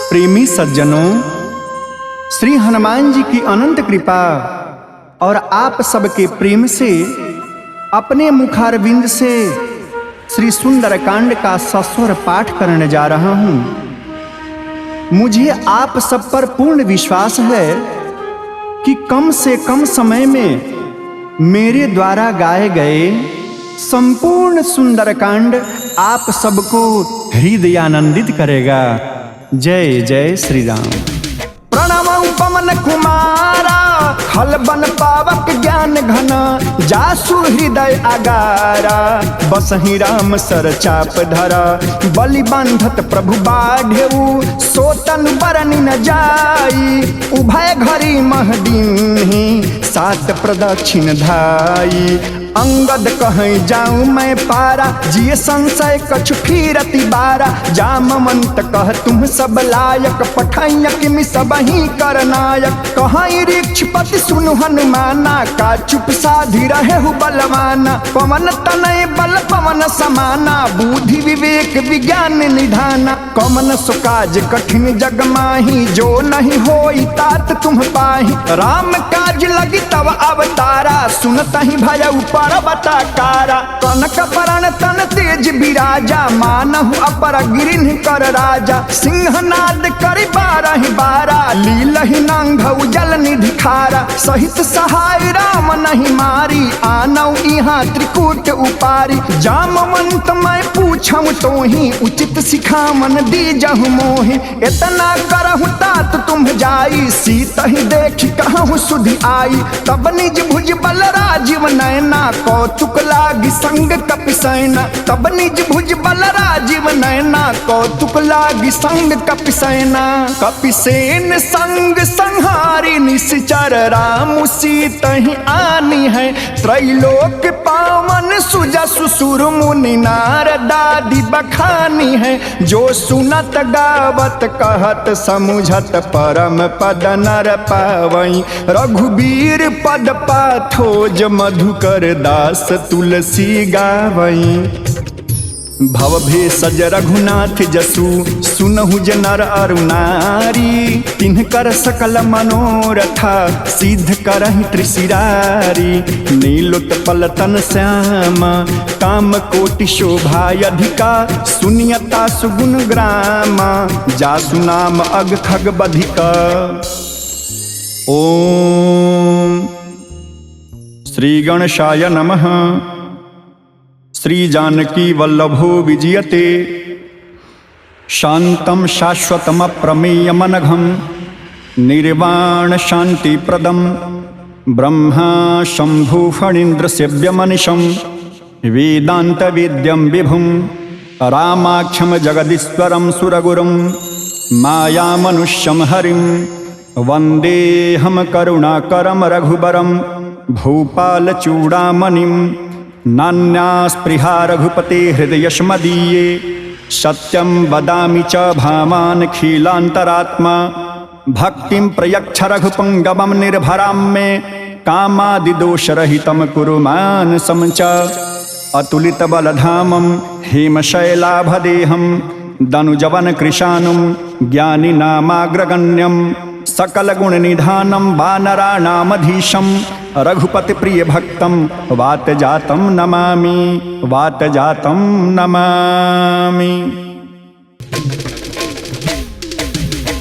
प्रेमी सज्जनों, श्री हनुमान जी की अनंत कृपा और आप सबके प्रेम से अपने मुखारविंद से श्री सुंदरकांड का सस्वर पाठ करने जा रहा हूं। मुझे आप सब पर पूर्ण विश्वास है कि कम से कम समय में मेरे द्वारा गाए गए संपूर्ण सुंदरकांड आप सबको हृदयानंदित करेगा। जय जय श्री राम। प्रणव पवन कुमारा, खल बन पावक ज्ञान घना, जासु हृदय अगारा, बसहि राम सर चाप धरा, बलि बंधत प्रभु बाढ़ेऊ, सोतन बरन न जाई, उभय घरी महदीन्ही, सात प्रदक्षिण धाई, अंगद कहीं जाऊं मैं पारा, जिये संशय कछु फिरति बारा, जामवंत कह तुम सब लायक, पठाइया किमि सबही कर नायक, कहीं ऋक्षपति सुनु हनुमाना, का चुप साधि रहे हु बलवाना, पवन तनय बल पवन समाना, बुद्धि विवेक विज्ञान निधाना, कमन सुकाज कठिन जग माही, जो नहीं होई तात तुम पाही, राम काज लगी तब अवतारा, सुनतहि भय पर्वताकारा, कनक बरन तन तेज बिराजा, मानहु अपर गिरिन कर राजा, सिंहनाद करि बारहि बारा, लीलहि नांगउ जल निधि खारा, सहित सहाय राम नहीं मारी, आनौ इहाँ त्रिकूट उपारी, जामवंत मैं पूछऊं तोहि, उचित सिखामन दीजहु मोहि, इतना करहु तात तुम जाई, सीतहि देखि कहूँ सुधि आई, तब निज भुज बल राजीव नैना, कौतुक लागी संग कपिसैना, तब निज भुज बल राजीव नैना, कौतुक लागी संग कपिसैना, कपिसेन संग संहारी, निश्चर राम सीतहि आनी है, त्रैलोक पावन सुजसु सुर मुनि नारदादि बखानी है, जो सुनत गावत कहत समुझत परम पद नर पावई, रघुबीर पद पाथोज मधुकर दास तुलसी गावई, भव भेषज रघुनाथ जसु, सुनहु नर अरु नारी, तिनकर सकल मनोरथा, सिद्ध करहि त्रिशिरारी, नीलोत्पल तन श्यामा, काम कोटि शोभा अधिका, सुनियता सुगुण ग्रामा, जासु नाम अग खग बधिका। ओम श्री गणेशाय नमः। श्री जानकी वल्लभो विजयते, शांतं शाश्वतम प्रमेयमनघं, निर्वाण शांति प्रदम, ब्रह्मा शंभु फणीन्द्र सेव्यमनिशं, वेदांत वेद्यं विभुं, रामाख्यं जगदीश्वरं सुरगुरुं, माया मनुष्यं हरिं, वंदेहम करुणाकरं रघुबरं, भूपाल चूड़ामणिं, नान्यास्पृहा रघुपते हृदयस्मदीये, सत्यं वदामि च भामान् खीलान्तरात्मा, भक्तिं प्रयच्छ रघुपङ्गमं निर्भरां मे, कामादिदोषरहितं कुरु मानसं च, अतुलितबलधामं हेमशैलाभदेहं, दनुजवन कृशानुं ज्ञानिनामाग्रगण्यं, सकलगुणनिधानं वानराणामधीशं, रघुपति प्रिय भक्तं वातजातं नमामि, वातजातं नमामि।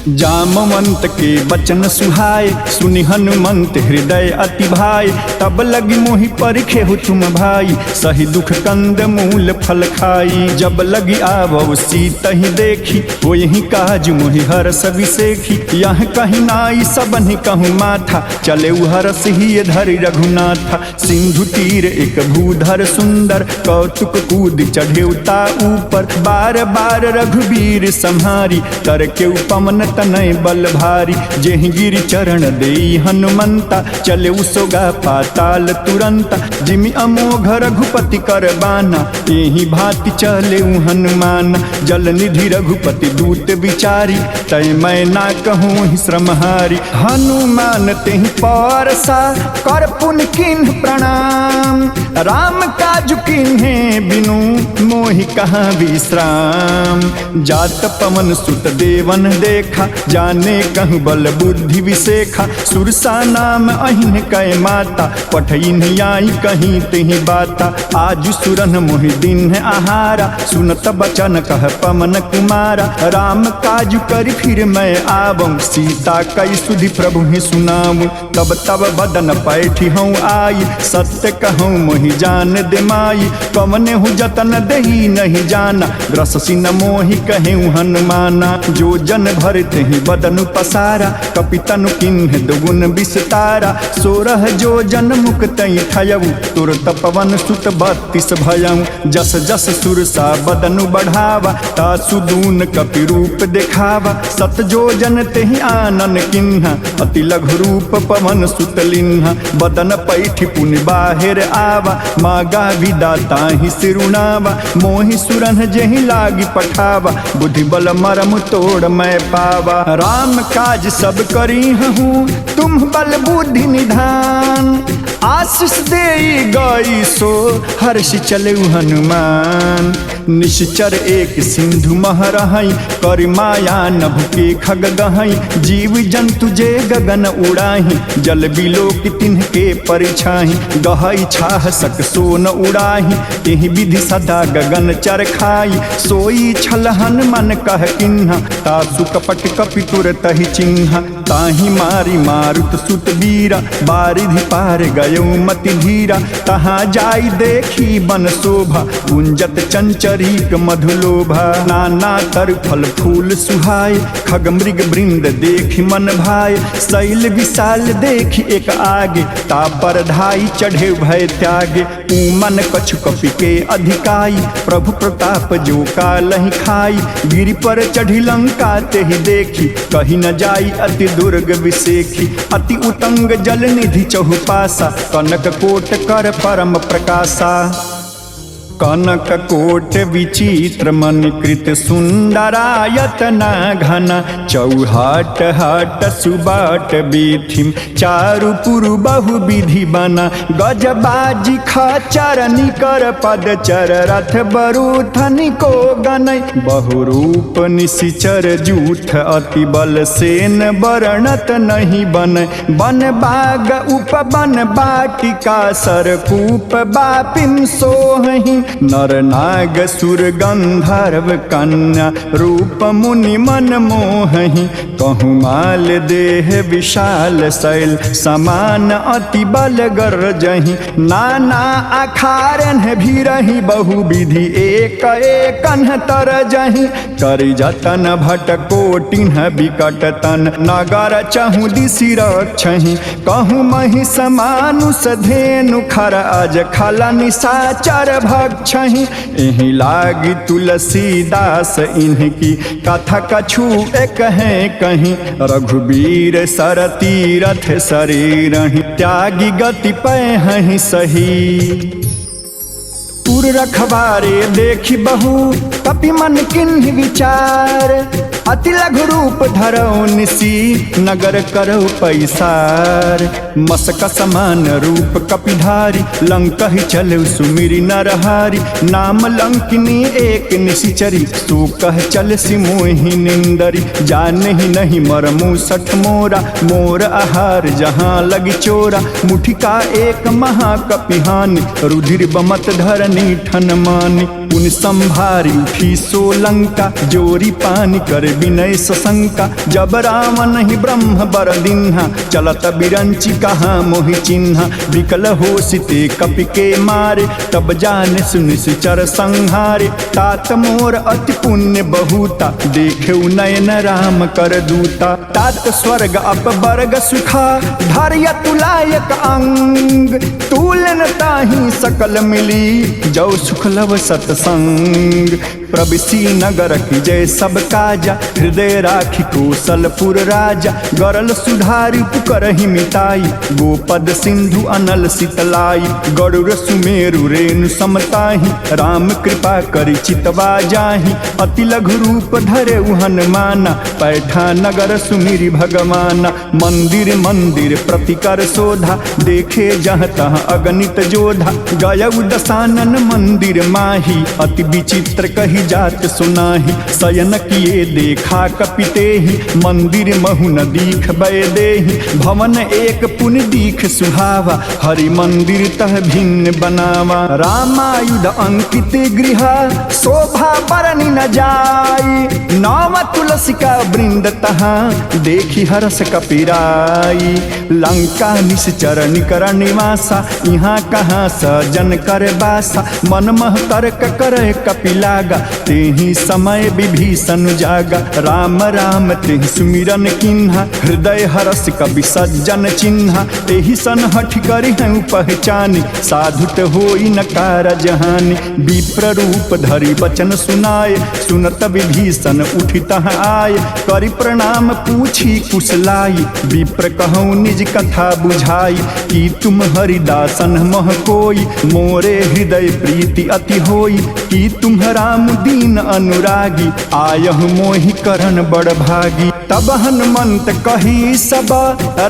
जामवंत के बचन सुहाय, सुनि हनुमंत हृदय अति भाई, तब लगी मोहि परिखेहु तुम भाई, सही दुख कंद मूल फल खाई, जब लगी आवो सीतहि देखी, होहि काज मोहि हरस विसेखी, यह कहीं नाई सबनि कहूँ माथा, चले हरस ही धरि रघुनाथा, सिंधु तीर एक भूधर सुंदर, कौतुक कूद चढ़ेउता ऊपर, बार बार रघुबीर संहारी, कर के उपमन तनय बल भारी। जेहि गिरि चरण देई हनुमंता, चले उसोगा पाताल तुरंता। जिमि अमोघ रघुपति कर बाना, एहि भांति चले हनुमान। जल निधि रघुपति दूत विचारी, तय मैं ना कहूँ ही श्रमहारी। हनुमान तेहि परसा, कर पुन किन्ह प्रणाम। राम काज किन्हे बिनु, मोहि कहाँ विश्राम। जात पवन सुत देवन देखा, जाने कहूँ बल बुद्धि विसेखा। सुरसा नाम अहिन कै माता, पठइन आई कहीं तेहि बाता। आज सुरन मोहि दिन आहारा, सुनत बचन कह पवन कुमारा। राम काज करि फिर मैं आवऊँ, सीता कई सुधि प्रभु ही सुनाऊँ। तब तब बदन पैठी हूँ आई, सत्य कहूँ मोहि जान दे माई। कवने हूँ जतन दही नहीं जाना, ग्रससी न मोहि कहूँ हनुमाना। जो जन भरते ही बदन पसारा, कपितनु किन्ह दुगुन विस्तारा। 16 जो जन मुक्त थयऊ, तुरत पवन सुत 32 भयऊ। जस जस सुरसा बदनु बढ़ावा, तासु दून कपि रूप दिखावा। 7 जो जन तेहि आनन किन्हा, अति लघु रूप पवन सुत लिन्हा। बदन पैठी पुनि बाहिर आवा, मागा विदाता ही सिरुनावा। मोहि सुरन जेहि लागी पठावा, बुद्धि बल मरम तोड़ मैं पावा। राम काज सब करी हूँ, तुम बल बुद्धि निधान। आशीष देई गई सो, हर्ष चले हनुमान। निश्चर एक सिंधु महरहई, कर माया नभ के खग गहई। जीव जंतु जे गगन उड़ाही, जल बिलोक तिन्ह के परिछाही। गहई छाह सक सो न उड़ाही, एहि विधि सदा गगन चर खाई। सोई छल हनुमान कह किन्हा, तासु कपट कपि तुरत ही चिन्हा। ताहि मारी मारुत सुत वीरा, बारिधि पार गयो मति धीरा। तहाँ जाई देखी बन शोभा, गुंजत चंचरीक मधुलोभा। नाना तर फल फूल सुहाय, खग मृग वृंद देखी मन भाय। शैल विशाल देखी एक आगे, तापर धाई चढ़े भय त्यागे। ऊमन कछु कपि के अधिकाई, प्रभु प्रताप जो कालहि खाई। गिरि पर चढ़ी लंका तेहि देखी, कही न जाई अति दुर्ग विसेखी। अति उतंग जल निधि चहुपासा, कनक कोट कर परम प्रकाशा। कनक कोट विचित्र मणिकृत सुंदरायतना घना। चौहाट हाट सुबाट बीथिम, चारु पुरु बहु विधि बना। गजबाजी खचर निकर पदचर, रथ बरूथनि को गनय। बहुरूप निशिचर जूठ, अति बल सेन वर्णत नहीं बनय। बन बाग उपवन बाटिका, सरकूप बापिम सोहहि। नर नाग सुर गंधर्व कन्या, रूप मुनि मन मोहहि। कहूँ माल देह विशाल शैल, समान अति बल गरजहि। नाना अखारन भीरहि, बहु विधि एक एकन तरजहि। करि जतन भट कोटिन्ह विकट तन, नगर चहु दिशि रक्षहि। कहूँ महिष मानुष धेनु खर, अज खल निशाचर भक्षहि। एहि लागी तुलसीदास इनकी, कथा कछु एक है कहीं। रघुबीर सरतीरथ शरीरहि, त्यागी गति पै सही। पुर रखवारे देखी बहु, कपि मन किन्हि विचार। अति लघु रूप धरौ निसी, नगर करौ पैसार। मसक समान रूप कपिधारी, लंकहि चलौ सुमिरि नरहारी। नाम लंकिनी एक निशिचरी, सो कह चल सि मोहि निंदरी। जानहि नहीं मरमु सठ मोरा, मोर आहार जहाँ लगी चोरा। मुठिका एक महाकपिहानि, रुधिर बमत धरनी ठन मानि। पुनि संभारी उठी सो लंका, जोरी पानी कर विनय सशंका। जब रावण ही ब्रह्म बर दिन्हा, चलत बिरंची कहाँ मोहि चिन्हा। विकल हो सिते कपि के मारे, तब जाने सुनिश्चर संहारे। तात मोर अति पुण्य बहुता, देखे नयन राम कर दूता। तात स्वर्ग अपवर्ग सुखा, धर्य तुलायक अंग। तूलन ताहि सकल मिली, जो सुख लव सतसंग। प्रविशी नगर की जय सब काजा, हृदय राखी कौशलपुर राजा। गरल सुधारी पुकरहि मिताई, गोपद सिंधु अनल शीतलाई। गरुड़ सुमेरु रेणु समताही, राम कृपा करि चितवा जाहि। अति लघु रूप धरे हनुमाना, पैठा नगर सुमिरि भगवाना। मंदिर मंदिर प्रतिकर शोधा, देखे जहाँ तहाँ अगणित जोधा। गयउ दशानन मंदिर माही, अति विचित्र कही जात सुनाही। शयन किए देखा कपितेहि, मंदिर महु न दीख बै देहि। भवन एक पुन दीख सुहावा, हरि मंदिर तह भिन्न बनावा। रामायुध अंकित गृह, शोभा बरनि न जाई। नाम तुलसी का वृंद तहाँ, देखी हरस कपिराई। लंका निश्चर निकर निवासा, यहाँ कहाँ सजन कर बासा। मन मह तर्क करे कपिलागा, तेहि समय विभीषण जागा। राम राम तेहि सुमिरन किन्हा, हृदय हरस कवि सज्जन चिन्हा। एहि सन हठ करि हूँ पहचानी, साधुत होई न कारज हानि। विप्र रूप धरि वचन सुनाए, सुनत विभीषण उठि तहाँ आए। करि प्रणाम पूछी कुशलाई, विप्र कहूँ निज कथा बुझाई। कि तुम हरिदासन मह कोई, मोरे हृदय प्रीति अति होई। कि तुम राम दीन अनुरागी, आयहु मोहि करन बड़ भागी। तब हनुमंत कही सब,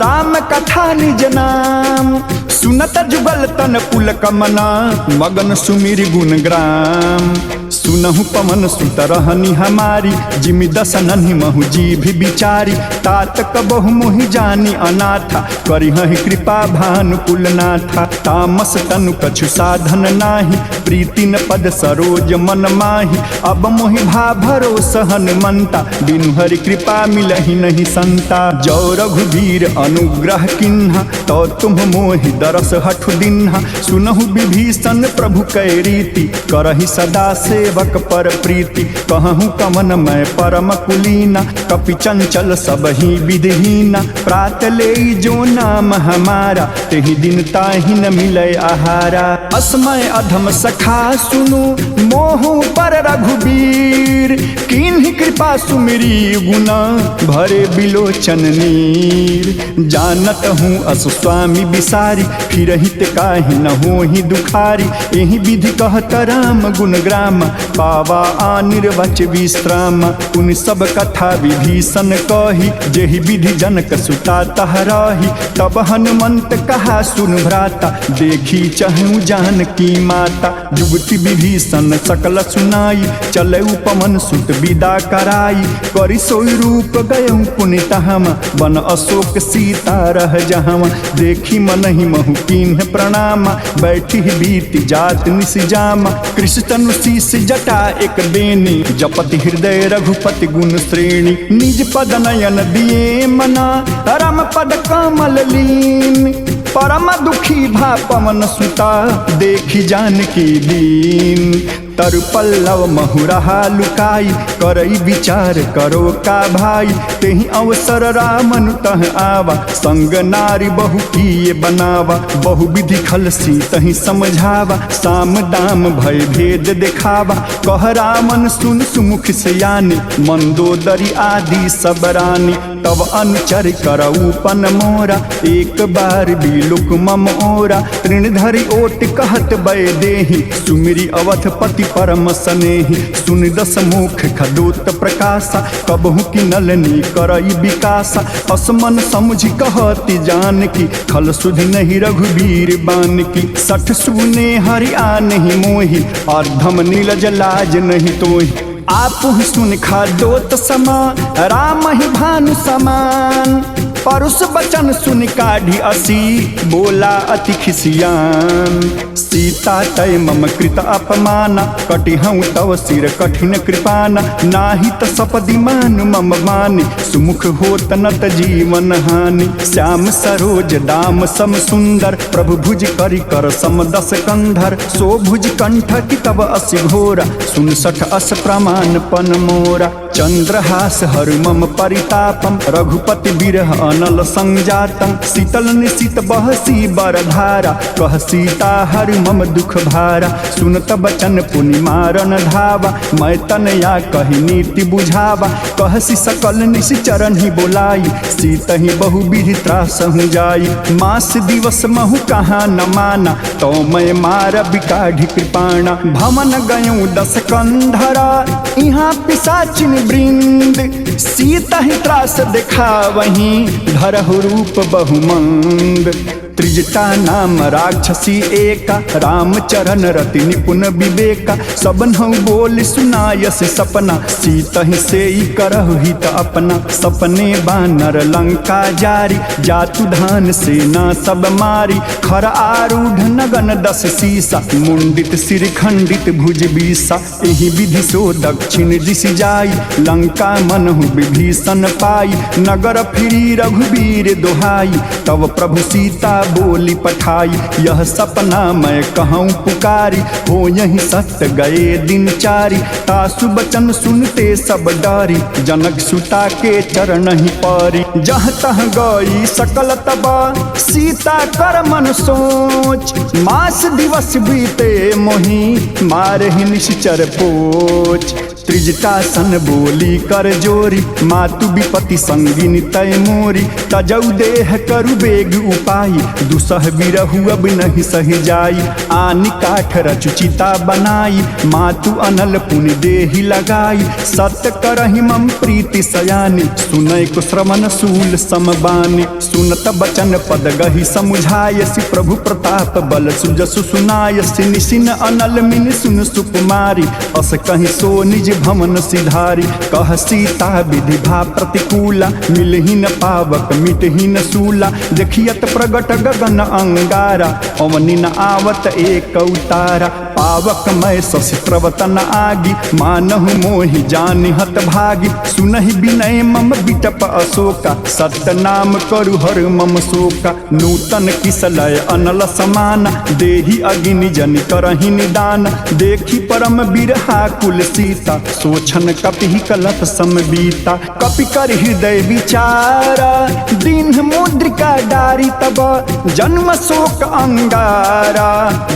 राम कथा निज नाम। सुनत जुगल तन पुलकमना, मगन सुमिरि गुण ग्राम। सुनहु पवन सुत रहनी हमारी, जिमि दसनहि महु जीभ बिचारी। तात कबहु मोहि जानी अनाथा, करिहहि कृपा भानुकुल नाथा। तामस तनु कछु साधन नाही, प्रीति न पद सरोज मन माही। अब मोहि भा भरोस हनुमंता, बिनु हरि कृपा मिलहि नहीं संता। जो रघुवीर अनुग्रह किन्हा, तो तुम मोहि दरस हठु दिन्हा। सुनहु विभीषण प्रभु कै रीति, करहि सदा सेवक पर प्रीति। कहूँ कवन मैं परम कुलीना, कपि चंचल सब ही विधिहीना। प्रात ले जो नाम हमारा, तेहि दिन ताहि न मिले आहारा। अस्मय अधम सखा सुनु, मोहु पर रघुबीर। किन्हि कृपा सुमिरी गुना, भरे बिलोचन नीर। जानत हूँ अस स्वामी बिसारी, फिर हित काहि न होहि दुखारी। एहि विधि कहत राम गुण ग्राम, पावा निर्वच विश्राम। उन सब कथा विभीषण कही, जेहि विधि जनक सुता तहराही। तब हनुमंत कहा सुन भ्राता, देखी चहु जानकी माता। जुगति विभीषण सकल सुनाई, चले पवन सुत विदा कराई। करि सोई रूप गयउ पुनित हम, बन अशोक सीता रह जहम। देखी मनहि महु कीन्ह प्रणामा, बैठी बीति जात निस जामा। कृष्ण तनु शीस जटा एक बेनी, जपति हृदय रघुपति गुण श्रेणी। निज पद नयन दिए मना, राम पद कमल लीन। परम दुखी भा पवन सुता, देखी जानकी दीन। तरु पल्लव महुरहा लुकाई, करई विचार करो का भाई। तेहि अवसर रामनु तह आवा, संग नारी बहु किए बनावा। बहु विधि खलसी तहि समझावा, साम दाम भय भेद दिखावा। कह रामन सुन सुमुख सयानी, मंदोदरी आदि सब रानी। तब अनुचर करऊ पन मोरा, एक बार बिलुक मम ओरा। तृणधरि ओट कहत बै देहि, सुमिरि अवधपति परम सनेहि। सुन दस मुख खदोत प्रकाशा, कबहु की नलनी करई विकासा। असमन समझि कहती जानकी, खल सुधि नहीं रघुवीर बानकी। सठ सुने हरि आ नहीं मोहि, अर्धम नीलज लाज नहीं तोहि। आपु सुन खादोत समा, राम ही भानु समान। परुष बचन सुन काढ़ी असी, बोला अति खिसियान। सीता तय मम कृत अपमाना, कटिहऊँ तव सिर कठिन कृपाना। नाही त सपदि मान मम मानी, सुमुख होत नत जीवन हानि। श्याम सरोज दाम सम सुंदर, प्रभु भुज करि कर सम दस कंधर। सो भुज कंठ की तब अस घोरा, सुन सठ अस प्रमाण पन मोरा। चंद्रहास हरु मम परितापम, रघुपति बिरह अनल संजातम शीतल निशित बहसी बरधारा कह सीता हर मम दुख भारा सुनत बचन पुनि मारन धावा मैं तनया कही नीति बुझावा कहसी सकल निश्चरण ही बोलाई सीत ही बहु विधि त्रास हूँ जाई मास दिवस महु कहाँ न माना तो मैं मार बिकाढ़ी कृपाणा भमन गयूं 10 कंधरा यहाँ पिशाचिन वृंद सीत ही त्रास देखा वहीं धरहु रूप बहुमंद त्रिजटा नाम राक्षसी एका रामचरण रति निपुण विवेका सबनहु बोल सुनायस सपना सीत ही से ही करहु हित अपना सपने बानर लंका जारी जातु धान सेना सब मारी खर आरूढ़ नगन 10 सीसा मुंडित सिर खंडित भुज बीसा एहि विधि सो दक्षिण दिश जाई लंका मनहु विभीषण पाई नगर फिरी रघुवीर दोहाई तब प्रभु सीता बोली पठाई यह सपना मैं कहूँ पुकारी हो यही सत्य गए दिन चारी तासु बचन सुनते सब डारी जनक सुता के चरण ही पारी जह तह गई सकल तबा सीता कर मन सोच मास दिवस बीते मोही मारे ही निश्चर पोच त्रिजटा सन बोली कर जोरी मातु विपति संगिनी तय मोरी तजऊ देह करु बेग उपाई दुसह बिरहु अब नहीं सही जाई आनि काठ रचुचिता बनाई मातु अनल पुनि देहि लगाई सत्य करहि मम प्रीति सयानी सुनय को श्रवण सूल समबानी सुनत बचन पद गहि समुझायसि प्रभु प्रताप बल सुजसु सुनायसि निशिन अनल मिन सुन सुकुमारी अस कहि सो निज भमन सिधारी कह सीता विधि भा प्रतिकूला मिलहि न पावक मिटहि न सूला देखियत प्रगट गगन अंगारा अवनि न आवत एक उतारा पावक मैं शशित्रवतन आगी मानहु मोहि जानि हत भागी सुनहि विनय मम बिटप अशोका सत्य नाम करु हर मम शोका नूतन किसलय अनल समाना देहि अग्नि जन करहि निदान देखी परम बिरहा कुल सीता सोचन कपि कलप समबीता कपि कर हृदय विचारा दीन मुद्रिका डारी तब जन्म शोक अंगारा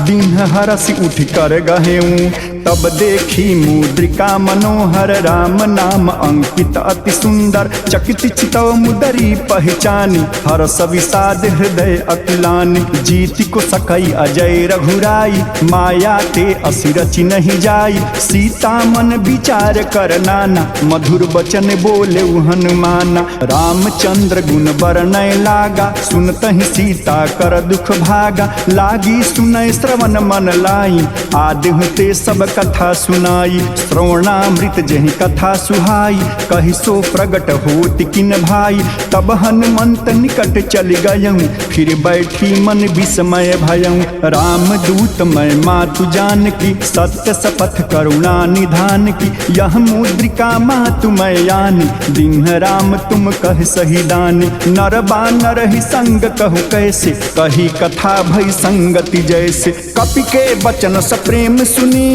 दीन हरसि उठ कर गहेऊं तब देखी मुद्रिका मनोहर राम नाम अंकित अति सुंदर चकित चितव मुदरी पहचानी हरस विषाद हृदय अकिलानी जीति को सकई अजय रघुराई माया ते असिरचि नहीं जाई सीता मन विचार कर नाना मधुर बचन बोले हनुमाना रामचंद्र गुण बरनय लागा सुनत ही सीता कर दुख भागा लागी सुनय श्रवण मन लाई आदि ते सब कथा सुनाई श्रवणामृत जहि कथा सुहाई कहि सो प्रगट होति किन भाई तब हनुमंत निकट चल गयऊं फिर बैठी मन विस्मय भयऊं राम दूत मैं मातु जान की सत्य शपथ करुणा निधान की यह मुद्रिका मातु मैं यानी दिन राम तुम कह सही दानी नर बानर ही संग कहु कैसे कही कथा भई संगति जैसे कपि के वचन सप्रेम सुनी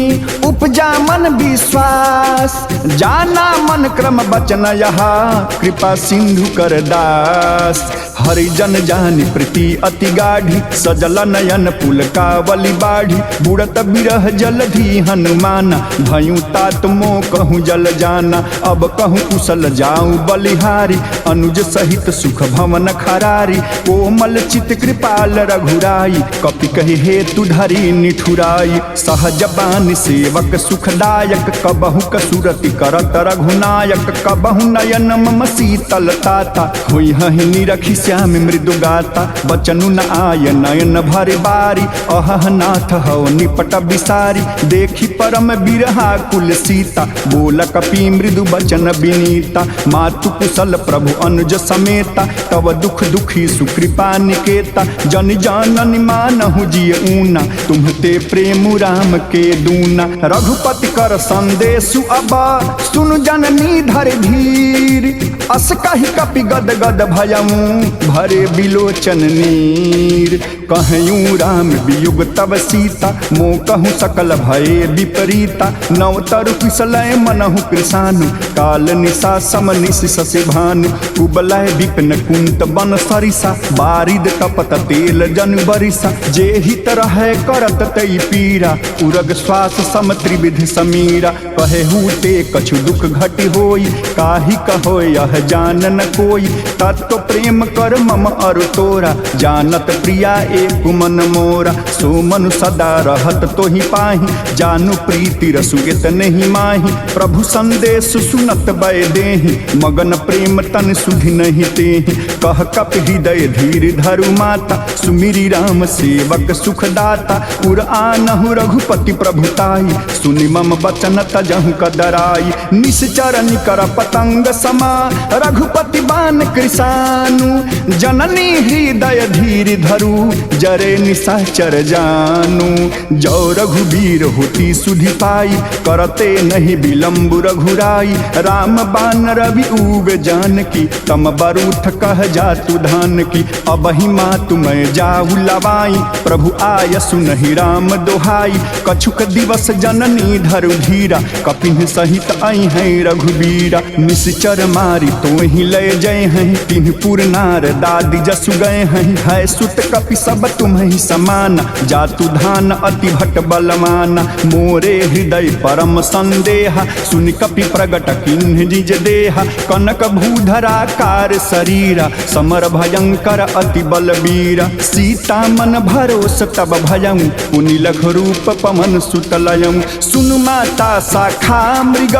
उपजा मन विश्वास जाना मन क्रम बचन यहा कृपा सिंधु कर दास हरिजन जानि प्रीति अति गाढ़ी सजल नयन पुल कावली बाढ़ी बुड़त बिरह जलधि हनुमाना भयू तात मो कहूँ जल जाना अब कहूँ कुशल जाऊँ बलिहारी अनुज सहित सुख भवन खरारी कोमल चित कृपाल रघुराई कपि कहि हेतु धरी निठुराई सहज बानी सेवक सुखदायक कबहु कसुरति करत रघुनायक कबहु नयन मम शीतल ताता हुई हहि निरखि श्याम मृदु गाता बचनु न आय नयन भर बारी अहह नाथ हौ निपट बिसारी देखी परम बिरहा कुल सीता बोल कपि मृदु बचन विनीता मातु कुशल प्रभु अनुज समेता तब दुख दुखी सुकृपा निकेता जन जानन मानहु जिय ऊना तुम्हते प्रेम राम के दूना रघुपति कर संदेशु अबा सुन जननी धर धीर अस कहि कपि गद गद भयऊं भरे बिलोचन नीर कहूँ राम वियुग तब सीता, मो कहूँ सकल भये विपरीता। नवतरु कुशलय मनहु कृषानु, काल निशा सम निश शशि भानु। कुबलय विपिन कुंत बन सरिसा, बारिद कपत तेल जन बरिसा। जे हित रहे करत तई पीरा, उरग श्वास सम त्रिविधि समीरा। कहूँ ते कछु दुख घटि होई, काहि कहो यह जान न कोई। तत्व प्रेम कर मम अरु तोरा, जानत प्रिया एक मन मोरा। सो मनु सदा रहत तोहि पाहि, जानू प्रीति रसु इतने ही माही। प्रभु संदेश सुनत बय देहि, मगन प्रेम तन सुधि नहीं तेहि। कह कप हृदय धीर धरु माता, सुमिरी राम सेवक सुखदाता। उर आनहु रघुपति प्रभुताई, सुनि मम बचन तजहु कदराई। निश्चर निकर पतंग समा, रघुपति बान कृषानु। जननी हृदय धीर धरु, जरे निशाचर जानू। जो रघुबीर होती सुधि पाई, करते नहीं विलम्ब रघुराई। राम बान रवि उग जानकी, तम बरूठ कह जातु धान की। अब ही मातु मैं जाऊ लवाई, प्रभु आय सुनहि राम दोहाई। कछुक दिवस जननी धरु धीरा, कपिन सहित आई है रघुबीरा। निश्चर मारी तो ही लय जय हैं, तिन्ह पुर नार दादी जसु गए हैं। है सुत कपि सब तुम्हें समाना, जातु धान अति भट बलमाना। मोरे हृदय परम संदेहा, सुनि कपि प्रगट किन्ह निज देहा। कनक भूधराकार शरीरा, समर भयंकर अति बलबीरा। सीता मन भरोस तब भयं, पुनि लघु रूप पवन सुतलयं। सुनु माता शाखा मृग,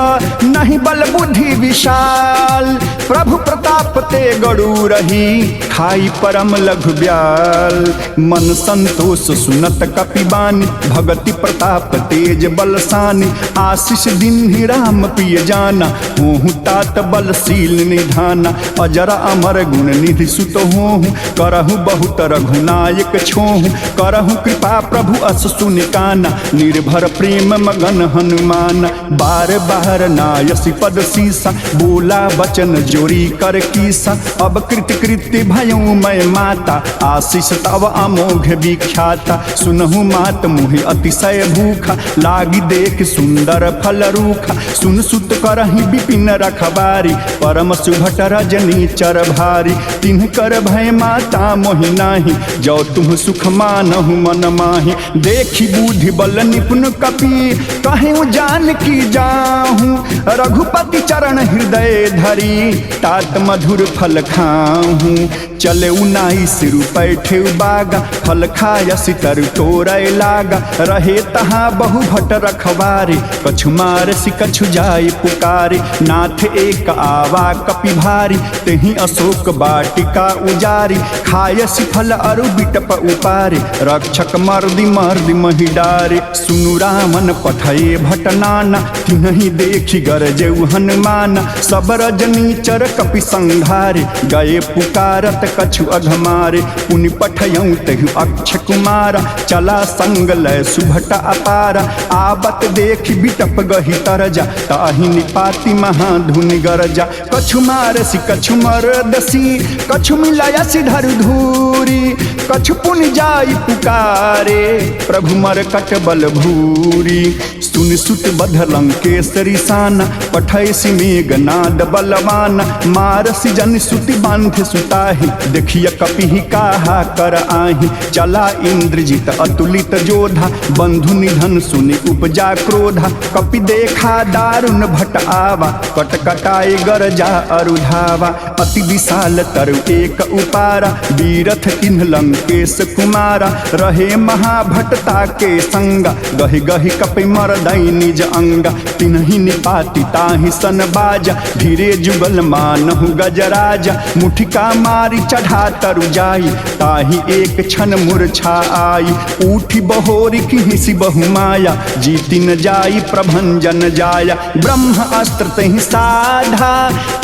नहीं बल बुद्धि विशाल। प्रभु प्रताप ते गड़ू रही, खाई परम लघु ब्याल। मन संतोष सुनत कपिबानी, भगति प्रताप तेज बलसानी। आशीष दिन राम प्रिय जाना, होहु तात बलशील निधाना। अजर अमर गुण निधि सुत होहु, करहु बहुत रघुनायक छोहु। करहु कृपा प्रभु अस सुनिकाना, निर्भर प्रेम मगन हनुमान। बार बार नायसी पद सीसा, बोला बचन जोरी कर कीसा। अब कृत कृत्य भयऊ मैं माता, आशीष तव अमोघ विख्याता। सुनहु मात मुहि अतिशय भूखा, लागी देख सुंदर फल रूखा। सुन सुत करहि विपिन रखबारी, परम सुभट रजनी चर भारी। तिन्ह कर भय माता मोहि नाही, जो तुम सुख मानहु मन माही। देखी बुद्धि बल निपुण कपि, कहूँ जान की जाहूँ। रघुपति चरण हृदय धरी, तात मधुर फल खाहूँ। चले उनाई सिरु पैठे बागा, फल खाय सितर तोरय लागा। रहे तहाँ बहु भट रखवारे, कछु मार सि कछु जाय पुकारे। नाथ एक आवा कपि भारी, तेहि अशोक वाटिका उजारी। खाय सि फल अरु बिटप उपारे, रक्षक मर्दि मर्दि महि डारे। सुनु रामन पठये भट नाना, तिन्हि देखि गरजेउ हनुमान। सब रजनी चर कपि संघारे, गए पुकारत कछु अघमारे। पुनि पठयऊँ तहु अक्ष कुमारा, चला संग लय सुभट अपारा। आबत देखि बिटप गहि तरजा, ताहि निपाति महाधुनि गरजा। कछु मारसि कछु मरदसी, कछु मिलायसि धरु धूरी। कछु पुनि जाई पुकारे, प्रभु मरकट बल भूरी। सुन सुत बध लंकेसरी साना, पठयसि मेघनाद बलवाना। मारसि जन सुति बांध सुताहि, देखिय कपिहि काहा कर आहि। चला इंद्रजित अतुलित जोधा, बंधु निधन सुनि उपजा क्रोधा। कपि देखा दारुण भट आवा, कटकटाए गरजा अरुधावा। अति विशाल तरु एक उपारा, बीरथ किन्ह लंकेश कुमारा। रहे महाभटता के संगा, गहि गहि कपि मरदई निज अंगा। तिन्हि निपाति ताहि सन बाजा, धीरे जुगल मानहु गजराजा। मुठिका मारी चढ़ा तरु जाई, ताहि एक क्षण मूर्छा आई। उठी बहोरी किहिसि बहु माया, जीति न जाई प्रभंजन जाया। ब्रह्म अस्त्र तहि साधा,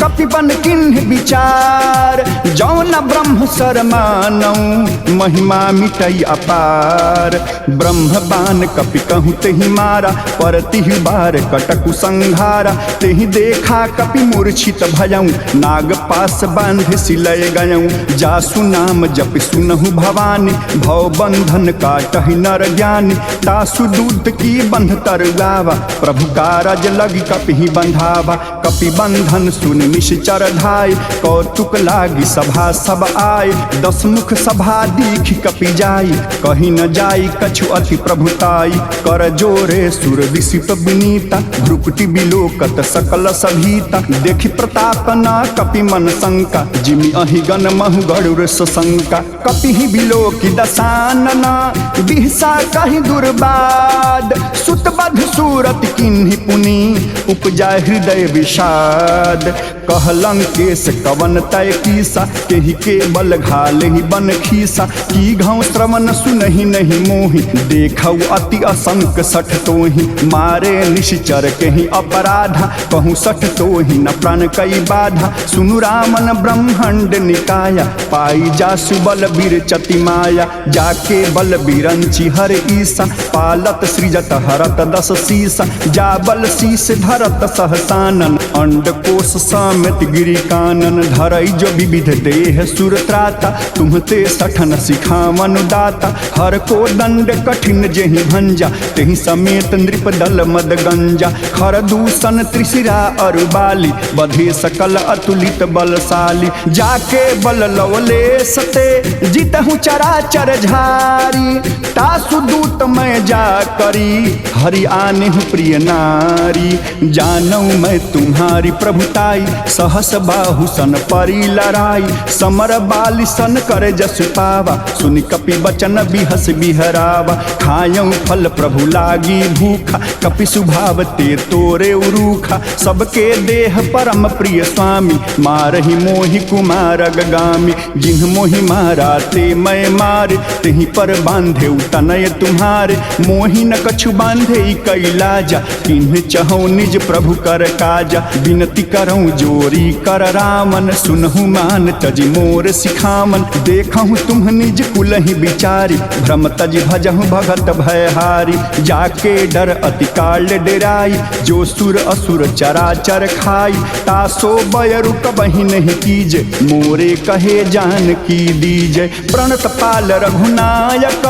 कपिबन किन्ह विचार। जौन ब्रह्म सर मानऊ, महिमा मिटई अपार। ब्रह्म बान कपि कहूँ तेहि मारा, पर तिहि बार कटकु संघारा। तेहि देखा कपि मूर्छित भयऊँ, नाग पास बांध सिलय गयऊँ। जासु नाम जप सुनहु भवानी, भव बंधन काटहि नर ज्ञानी। तासु दूत की बंध तरुआवा, प्रभु कारज लगी कपि बंधावा। कपि बंधन सुन निश्चर धाय, कौतुक लागी सभा सब आय। 10 मुख सभा दीख कपि जाई, कहीं न जाई कछु अति प्रभुताई। कर जोरे सुर विसित विनीता, भ्रुकुटि बिलोकत सकल सभीता। देखि प्रताप न कपि मन शंका, जिमि अहि गण महु गरुड़ सशंका। कपि ही बिलोकि दशानना, बिहसा कहि दुर्बाद। सुतबध सूरत किन्हि पुनि, उपजा हृदय विषाद। कहलं केस कवन तय कीसा, केहि के बल घाले ही बन खीसा। की घाव श्रवण सुनहि नहीं मोहि, देखौ अति असंक सठ तोहि। मारे निश्चर केहि अपराधा, कहूँ सठ तोहि न प्राण कई बाधा। सुनु रामन ब्रह्मांड निकाया, पाई जासु बल बीर चति माया। जाके बल बीरंचि हर ईसा, पालत सृजत हरत 10 शीसा। जा बल शीस धरत सहसानन, अंडकोश समेत गिरि कानन। धरई जो विविध देह सुर त्राता, तुम्हते सठन सिखावन दाता। हर को दंड कठिन जेहि भंजा, तेहि समेत नृप दल मद गंजा। खर दूषण त्रिशिरा अरुबाली, बधे सकल अतुलित बलशाली। जाके बल लवले सते, जितहु चराचर झारी। तासु दूत मैं जा करी, हरि आने हूँ प्रिय नारी। जानऊ मैं तुम्हारी प्रभुताई, सहस बाहु सन परी लड़ाई। समर बाली सन करे जस पावा, सुनि कपि बचन बिहस बिहरावा। खायऊ फल प्रभु लागी भूखा, कपि सुभाव ते तोरे उरूखा। सबके देह परम प्रिय स्वामी, मारहि मोहि कुमार गगामी। जिन्ह मोहि मारा ते मैं मारे, तेहि पर बांधे तनय तुम्हारे। मोहि न कछु बांधे कैलाजा, किन्ह चहु निज प्रभु कर काजा। विनती करऊँ जोरी कर रामन, सुनहु मान तजि मोर सिखामन। देखहु तुम निज कुलहि विचारी, भ्रम तजि भजहु भगत भयहारी। जाके डर अति काल डेराई, जो सुर असुर चराचर खाई। तासो बयरु कबहि नहीं कीजे, मोरे कहे जान की दीजे। प्रणत पाल रघुनायक,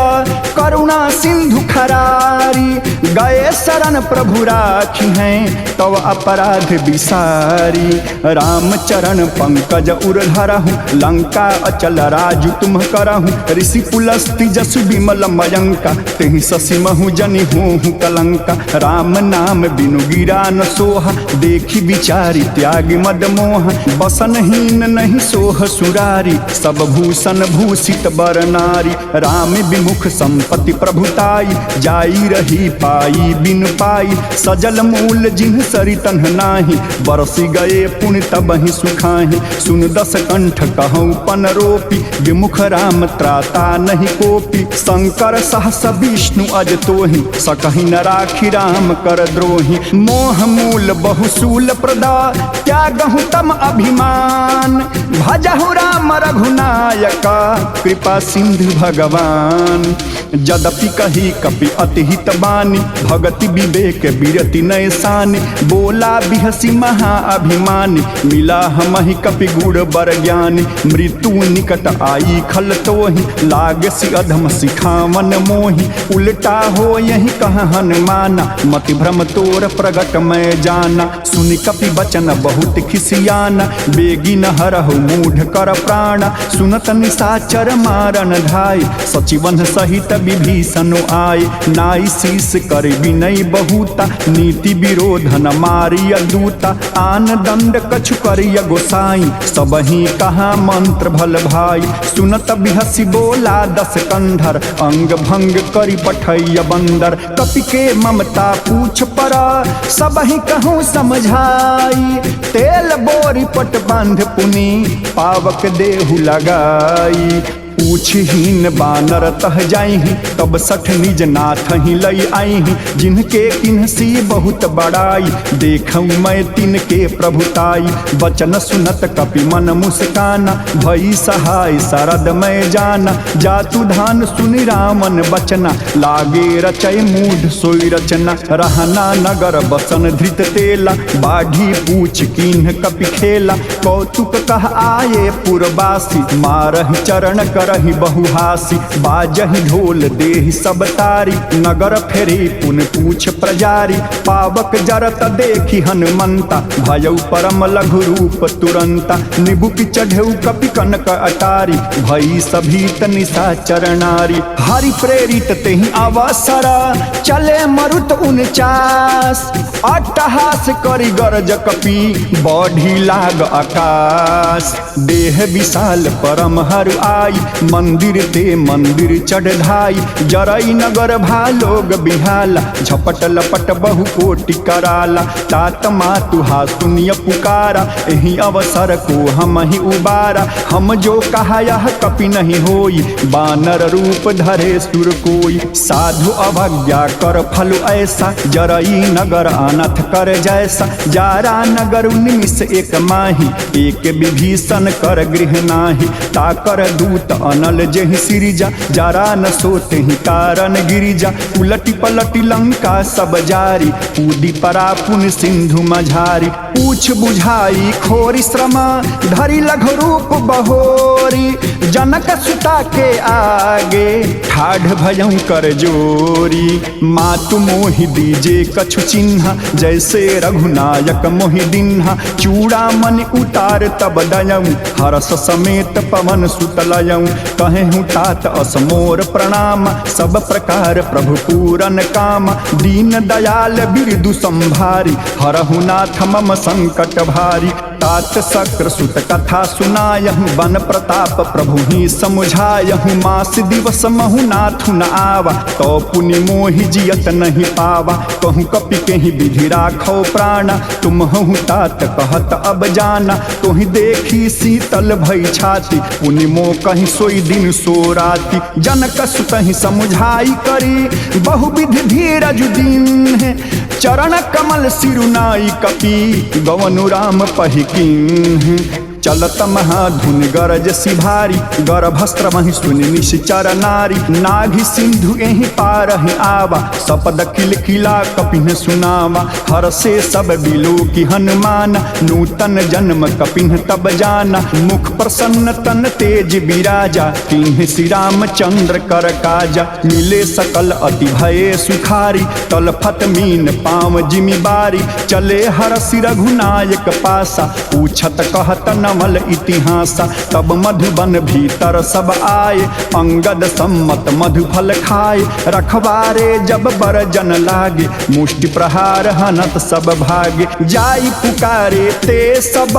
करुणा सिंधु खरारी। गए शरण प्रभु राखी हैं, तव अपराध विसारी। राम चरण पंकज उर धरहु, लंका अचल राजु तुम करहु। ऋषि पुलस्ति जसु विमल मयंका, तेहि शशि महु जनि होहु कलंका। राम नाम बिनु गिरा न सोहा, देखी विचारी त्याग मद मोह। बसनहीन नहीं सोह सुरारी, सब भूषण भूषित बर नारी। राम विमुख संपत्ति प्रभुताई, जाई रही पाई बिन पाई। सजल मूल जिन्ह सरितन नाही, बरसी गए पुण्य तबहि सुखाहि। सुन 10 कंठ कहूँ पन रोपी, विमुख राम त्राता नहीं कोपी। शंकर सहस विष्णु अज तोहि, सकहि न राखी राम कर द्रोहि। मोह मूल बहुशूल प्रदा, त्यागहु तम अभिमान। भजहु राम रघुनायका, कृपा सिंधु भगवान। यद्यपि कही कपि अति हित बानी, भगति विवेक विरति नय सानी। बोला बिहसी महा अभिमानी, मिला हमहि कपि गुण बर ज्ञानी। मृत्यु निकट आई खल तोहि, लागसी अधम सिखावन मोहि। उल्टा हो यही कह हनुमाना, मति भ्रम तोर प्रगट मैं जाना। सुनि कपि बचन बहुत खिसियाना, बेगी न हरहु मूढ़ कर प्राणा। सुनत निशाचर मारन धाय, सचिवन सहित विभीषण आय। नाई शीस कर विनय बहुता, नीति विरोध न मारिय दूता। आन दंड कछु करिय गोसाई, सबहि कहा मंत्र भल भाई। सुनत बिहसी बोला 10 कंधर, अंग भंग करि पठैय बंदर। कपि के ममता पूछ परा, सबहि कहूँ समझाई। तेल बोरी पट बांध पुनि, पावक देहु लगाई। पूछहीन बानर तह जाइहि, तब सठ निज नाथ ही लई आइहि। जिनके किन्हसी बहुत बड़ाई, देखूं मैं तिनके प्रभुताई। बचन सुनत कपि मन मुस्काना, भई सहाय शरद मैं जाना। जातु धान सुनि रामन बचना, लागे रचय मूढ़ सोई रचना। रहना नगर बसन धृत तेला, बाढ़ी पूछ किन्ह कपि खेला। कौतुक कह आये पुरवासी, मारहि चरण करहि बहुहासी। बाजहि ढोल देहि सब तारी, नगर फेरी पुन पूछ प्रजारी। पावक जरत देखी हनुमंता, भयउ परम लघु रूप तुरंता। निबुक चढ़ऊ कपि कनक अटारी, भई सभीत निशाचर नारी। हरि प्रेरित तेहि अवसरा, चले मरुत 49। अट्टहास करि गरज कपि, बढ़ी लाग आकाश। देह विशाल परम हर आई, मंदिर ते मंदिर चढ़ धाई। जरई नगर भालोग बिहाला, झपट लपट बहु कोटि कराला। तात मातु हा सुनिय पुकारा, एहि अवसर को हम ही उबारा। हम जो कहा यह कपि नहीं होई, बानर रूप धरे सुर कोई। साधु अवज्ञा कर फल ऐसा, जरई नगर अनथ कर जैसा। जारा नगर 19 एक माही, एक विभीषण कर गृह नाही। ताकर दूत अनल जेहि सिरिजा, जरा न सोते ही कारण गिरिजा। उलटी पलटी लंका सब जारी, कूदी परा पुन सिंधु मझारी। पूछ बुझाई खोरी श्रमा, धरी लघु रूप बहोरी। जनक सुता के आगे, ठाढ़ भयं कर जोरी। मातु मोहि दीजे कछु चिन्ह, जैसे रघुनायक मोहि दिन्हा। चूड़ामणि उतार तब दयऊँ, हरस समेत पवन सुत लयऊँ। कहेहूँ तात असमोर प्रणाम, सब प्रकार प्रभु पूरन काम। दीन दयाल बिरदु संभारी, हरहु नाथ मम संकट भारी। तात शक्र सुत कथा सुनायहूँ, बन प्रताप प्रभु ही समुझायहूँ। मास दिवस महु नाथु न आवा, तो पुनि मोहि जियत नहीं पावा। कहूँ कपि केहि विधि राखो प्राणा, तुम हूँ तात कहत अब जाना। तोहि देखी शीतल भई छाती, पुनि मो कहीं सोई दिन सो राती। जनक सुत ही समुझाई करी, बहुविधि धीरज दीन्ह। चरण कमल सिरुनाई कपि, गवनु राम पहिकीन्ह। चलत महाधुन गरज सिभारी, गर्भस्त्र महि सुनि निश्चर नारी। नाघि सिंधु एहि पारहि आवा, सपद किल किला कपिन सुनावा। हर से सब बिलो की हनुमान, नूतन जन्म कपिन तब जाना। मुख प्रसन्न तन तेज विराजा, तिन्ह श्री रामचंद्र कर काजा। मिले सकल अति भये सुखारी, तलफत मीन पाँव जिमि बारी। चले हरषि रघुनायक पासा, पूछत कहत नमल इतिहासा। तब मधुबन भीतर सब आए, अंगद सम्मत मधुफल खाए। रखवारे जब बर जन लागे, मुष्टि प्रहार हनत सब भागे। जाई पुकारे ते सब,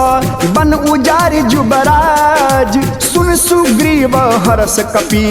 बन उजारि जुबराज। सुन सुग्रीव हरष कपि,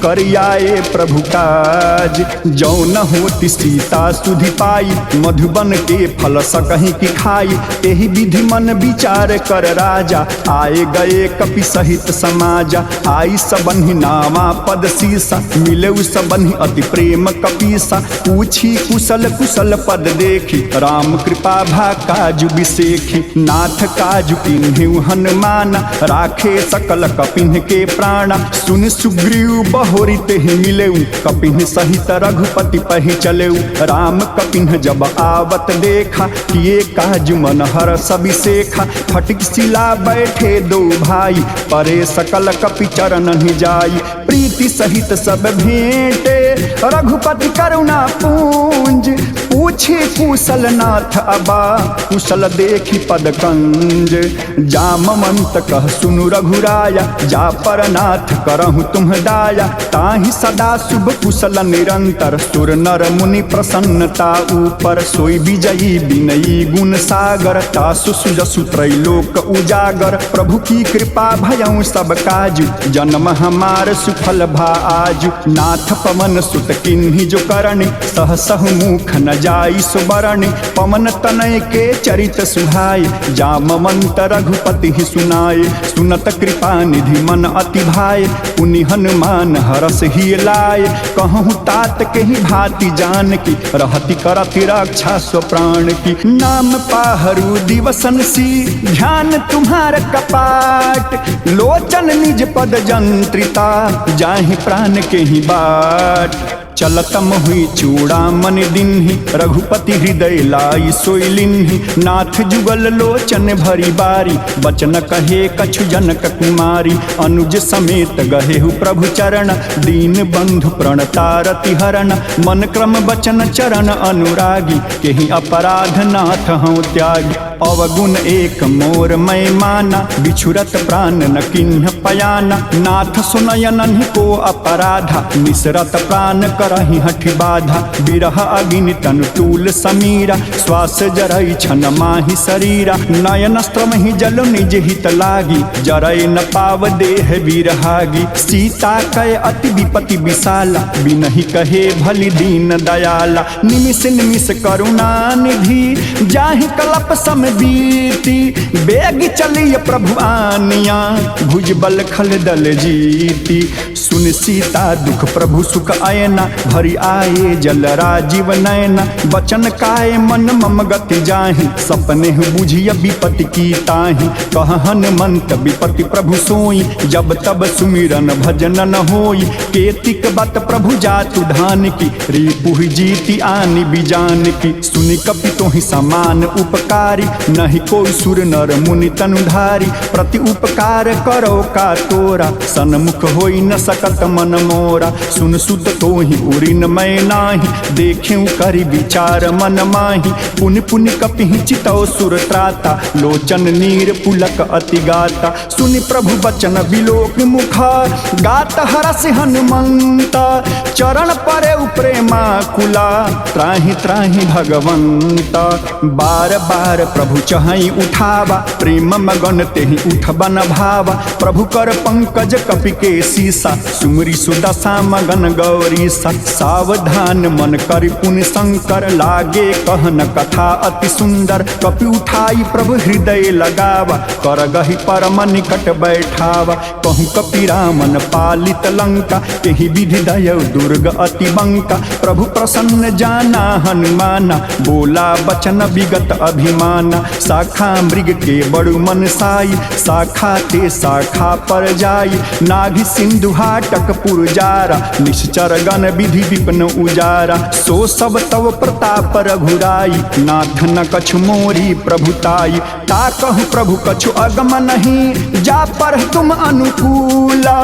करियाए प्रभु काज। जौन होति सीता सुधि पाई, मधुबन के फल सकहि की खाई। एहि विधि मन विचार कर राजा, आए गए कपि सहित समाजा। आई सबन्हि नामा पद सीसा, मिले सबन्हि अति प्रेम कपीसा। पूछी कुशल कुशल पद देखी, राम कृपा भा काजु बिसेखी। नाथ काजु किन्हु हनुमाना, राखे सकल कपिन के प्राणा। सुन सुग्रीव बहोरी तेहि मिलेऊ, कपिन सहित रघुपति पहि चलेऊ। राम कपिन जब आवत देखा, किए काजु मन हर सबिसेखा। फटिक शिला बैठे दो भाई, परे सकल कपि चरण ही जाई। प्रीति सहित सब भेंटे, रघुपति करुणा पूंज। पूछे कुशल नाथ अबा, कुशल देखी पद कंज। जामवंत कह सुनु रघुराया, जा पर नाथ करहु तुम दाया। ताहि सदा शुभ कुशल निरंतर, सुर नर मुनि प्रसन्नता ऊपर। सोई विजयी विनयी गुण सागर, तासु सुजसु त्रैलोक उजागर। प्रभु की कृपा भयउ सब काजु, जन्म हमार सुफल भा आजु। नाथ पवन सुत किन्हि जो करनि, सहसहु मुख न जाई सुबरणी पवन तनय के चरित सुहाय जामवंत रघुपति ही सुनाए सुनत कृपा निधि मन अति भाय पुनि हनुमान हरस ही लाए कहूँ तात के ही भांति जान की रहती करती रक्षा स्व प्राण की नाम पाहरू दिवसन सी ध्यान तुम्हार कपाट लोचन निज पद जंत्रिता जाहि प्राण के ही बाट चलतम हुई चूड़ामन दिन्हि रघुपति हृदय लाई सोई लिन्हि नाथ जुगल लोचन भरी बारी बचन कहे कछु जनक कुमारी अनुज समेत गहेहु प्रभु चरण दीन बंधु प्रणतारति हरण मन क्रम बचन चरण अनुरागी केहि अपराध नाथ हूँ त्यागी अवगुण एक मोर मैं माना बिछुरत प्राण न किन्ह पयाना नाथ सुनयन को अपराधा मिसरत प्राण करहि हठि बाधा बिरह अग्नि तनु तूल समीरा श्वास जरई छन माहि शरीरा नयन स्त्रम ही जल निज हित लागी जरई न पाव देह विरहागी सीता कय अति विपति विशाला बिनहि कहे भली दीन दयाला निमिष निमिष करुणा निधि जाहि कलप सम बीती बेग चलिय प्रभु आनिया भुज बल खल दल जीती सुन सीता दुख प्रभु सुख आयना भरी आए जल राजीव नयना बचन काय मन मम गति जाहि सपने बुझिय विपति की ताहि कह हनुमंत विपति प्रभु सोई जब तब सुमिरन भजन न होई केतिक बत प्रभु जातु धान की रिपुहि जीति आनि बिजान की सुनि कपि तोहि समान उपकारी नहीं कोई सुर नर मुनि तनुधारी प्रति उपकार करो का तोरा सन्मुख होई न सकत मन मोरा सुन सुत तोहि उरिन मैं नाही देखें करि विचार मन माही पुनि पुनि कपिहि चितौ सुर त्राता लोचन नीर पुलक अति गाता सुनि प्रभु बचन विलोक मुखा गात हरस हनुमंत चरण परे प्रेमा कुला त्राहि त्राहि भगवंत बार बार प्रभु चहई उठावा प्रेम मगन तेहि उठबन भावा प्रभु कर पंकज कपि के सीसा सुमरी सुदशा मगन गौरी सावधान मन करि पुनि शंकर लागे कहन कथा अति सुंदर कपि उठाई प्रभु हृदय लगावा कर गहि परम निकट बैठावा कहूँ कपि रामन पालित लंका तेहि विधि दय दुर्ग अति बंका प्रभु प्रसन्न जाना हनुमाना बोला बचन विगत अभिमाना शाखा मृग के बड़ु मन साई शाखा ते शाखा पर जाई नाभि सिंधु हाटक पुरजारा निश्चर गण विधि विपिन उजारा सो सब तव प्रताप रघुराई नाथ न कछु मोरी प्रभुताई ताकहु प्रभु कछु अगम नहीं जा पर तुम अनुकूला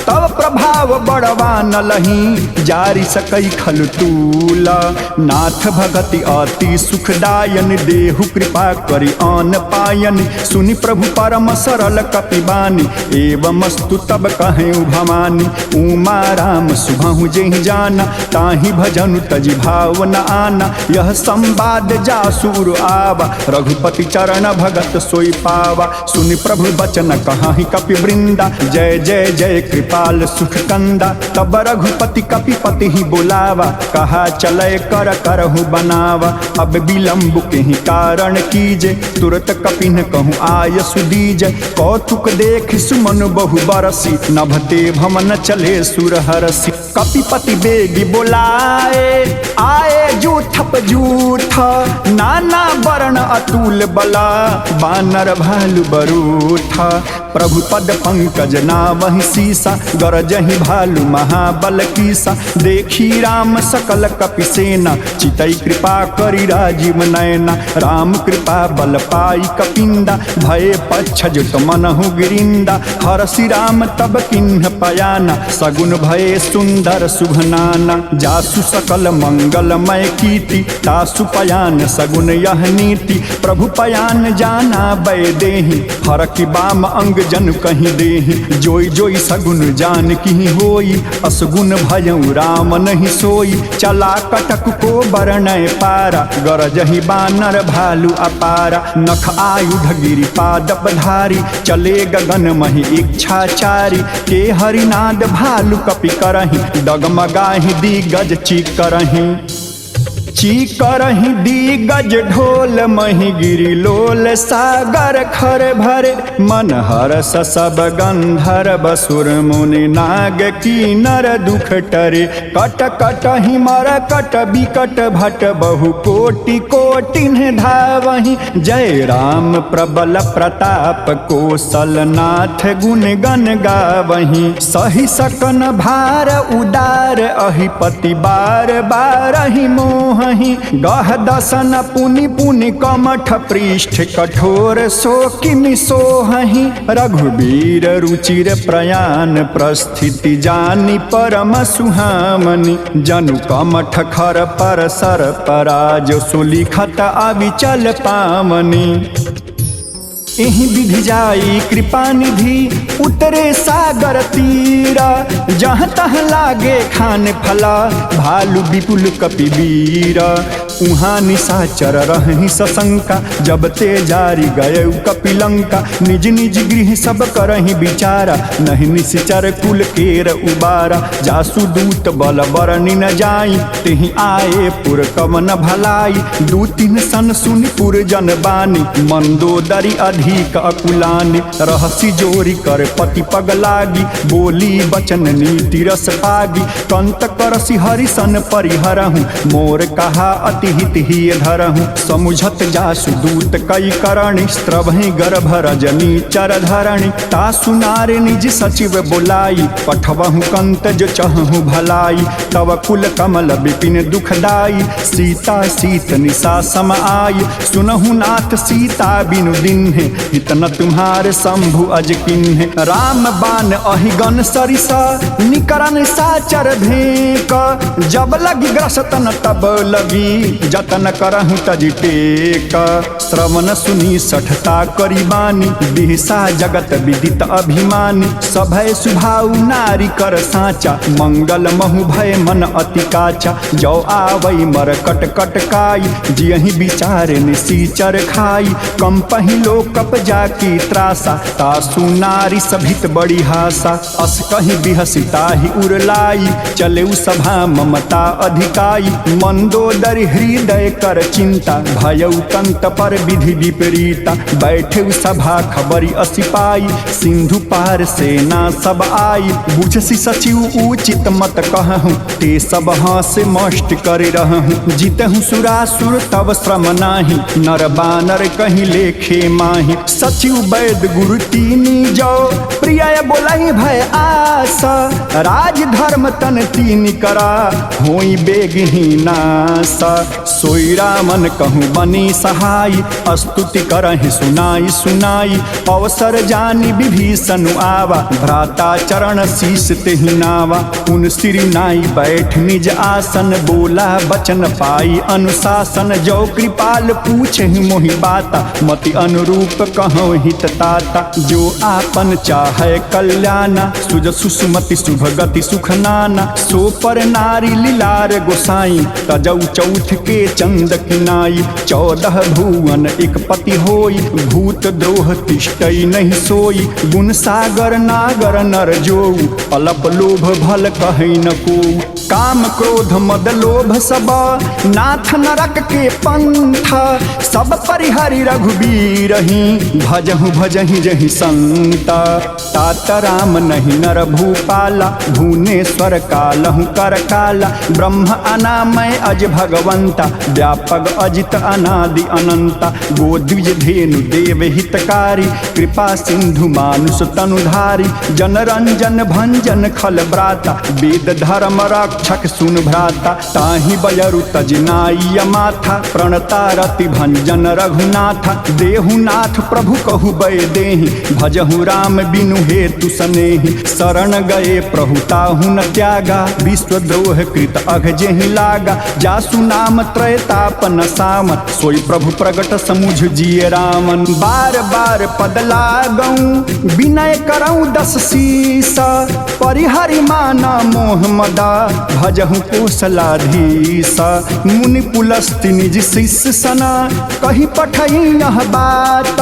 तव प्रभाव बड़वा न लही जारी सकई खल तूला नाथ भगति अति सुखदायन देहु कृपा करि आन पायन सुनि प्रभु परम सरल कपिबानी एवमस्तु तब कहें भवानी उमा राम सुभहु जेहि जाना ताहि भजनु तजि भाव न आना यह संवाद जासुर आवा रघुपति चरण भगत सोई पावा सुनि प्रभु बचन कहाहि कपि वृंदा जय जय जय कृपाल सुख कंदा तब रघुपति कपिपति ही बुलावा कहा चलय कर करहु बनावा अब विलंब के ही कारण कीजे तुरत कपिन कहूँ आय सुदीज कौतुक देख सुमन बहु बरसी नभते भमन चले सुर हरसी कपिपति बेगी बोलाए आए जूथप जूथ नाना वर्ण अतुल बला बानर भालु बरूथा प्रभु पद पंकज नावहि सीसा गरजहि भालु महाबल कीसा देखी राम सकल कपि सेना चितई कृपा करि राजीव नयना राम कृपा बल पाई कपिंदा भय पच्छजुत मनहु गिरिंदा हरसि राम तब किन्ह पयाना सगुन भय सुंदर शुभनाना जासु सकल मंगलमय कीर्ति तासु पयान सगुन यह नीति प्रभु पयान जाना बै देहि हरकि बाम अंग जन कहीं देहि जोई जोई सगुन जान की होई असगुन भयउ राम नहीं सोई चला कटक को बरनय पारा गरजहि बानर भालु अपारा नख आयुध गिरि पादप धारी चले गगन महि इच्छाचारी के हरिनाद भालु कपि करहि डगमगाहि दिगज चिकरहि। चीकरहि दिग्गज ढोल मही गिरी लोल सागर खर भरे मन हरस सब गंधर्व सुर मुनि नाग कीनर दुख टरे कट कट हिमर कट बिकट भट बहु कोटि कोटिन धावहि जय राम प्रबल प्रताप कौशलनाथ गुण गण गावहि सही सकन भार उदार अहिपति बार बारहि मोह गह दसन पुनि पुनि कमठ पृष्ठ कठोर सो किमि सोहहि रघुबीर रुचिर प्रयाण प्रस्थिति जानि परम सुहामनि जनु कमठ खर पर सर पराज सुलिखत अविचल पावनि एहि विधि जाई कृपा निधि उतरे सागर तीरा जहाँ तहाँ लागे खान फला भालू विपुल कपिवीरा उहाँ निशाचर रहि सशंका जब ते जारी गए कपिलंका निज निज गृह सब करहि विचारा नहीं निश्चर कुल केर उबारा जासु दूत बल बरनि न जाई तेहि आए पुर कवन भलाई दू तीन सन सुनि पुर जन बानी मंदोदरी अधिक अकुलानि रहसी जोरी कर पति पग लागी बोली बचन नीति रस पागी कंत करसी हरिसन परिहरहु मोर कहा अति हित ही धरहु समुझत जासु दूत कई करणी स्त्रभहि गर्भ रजनी चर धरणी तासु नारे निज सचिव बोलाई पठवहु कंत जो चहु भलाई तव कुल कमल विपिन दुखदाई सीता सीत निशा सम आई सुनहु नाथ सीता बिनु दिन्हे इतना तुम्हारे शंभु अज किन्हे राम बान अहिगन सरिसा निकरन साचर भेक जब लगी ग्रसतन तब लगी जतन करहु तजि टेक श्रवण सुनी सठता करी बानी दिहसा जगत विदित अभिमानी सभय सुभाउ नारी कर साचा मंगल महु भय मन अति काचा जो आवई मर कट कट काई जियहि विचारे निसीचर खाई कम पहिलो कप जाकी त्रासा तासु नारी सभित बड़ी हासा अस कहीं बिहसिता ही उरलाई चले सभा ममता अधिकाई मंदोदर हृदय कर चिंता भयउ कंत पर विधि विपरीता बैठे सभा खबरी असिपाई सिंधु पार सेना सब आई बुझसी सचिव उचित मत कहूँ ते सब हास मष्ट कर रहूँ जीतहु सुरासुर तब श्रम नाही नर बानर कहीं लेखे माही सचिव वैद गुरु तीनी जो प्रिय बोलाई भय आस राज धर्म तन तीन करा होई बेगहीनास सोई रामन कहूँ बनी सहाय स्तुति करहि सुनाई सुनाई अवसर जानी विभीषण आवा भ्राता चरण शीस तेहि नावा उन सिर नाई बैठ निज आसन बोला बचन पाई अनुशासन जो कृपाल पूछे मोहि बाता मति अनुरूप कहो हित ताता जो आपन चाहे कल्याणा सुज सुसुमति शुभ गति सुख नाना सो पर नारी लीलार गोसाई तजौ चौथ के चंद किनाई 14 भुवन एक पति होई भूत द्रोह तिष्ठई नहीं सोई गुण सागर नागर नर जो अलप लोभ भल कहि न को काम क्रोध मद लोभ सब नाथ नरक के पंथ सब परिहरि रघुबीर भजहु भजहि जहि संत तात राम नहीं नर भूपाला भुवनेश्वर कालहु कर काला ब्रह्म अनामय अज भगवंता व्यापक अजित अनादि अनंता गोद्विज धेनु देव हितकारी कृपा सिंधु मानुष तनुधारी जनरंजन भंजन खल ब्राता वेद धर्म रक्षक सुन भ्राता ताहि बयरु तजनाई माथा प्रणता रति भंजन रघुनाथा देहुनाथ प्रभु कहु बय देहि भजहु राम बिनु हेतु सनेहि शरण गए प्रहुताहु न त्यागा विश्वद्रोह कृत अघ जेहि लागा जासु नाम त्रयतापन सामन सोई प्रभु प्रगट समुझ जिय रामन बार बार पद लागऊं विनय करऊं 10 शीस परिहरि माना मोह मदा भजहु कौशलाधीश मुनि पुलस्ति निज शिष्य सना कही पठई यह बात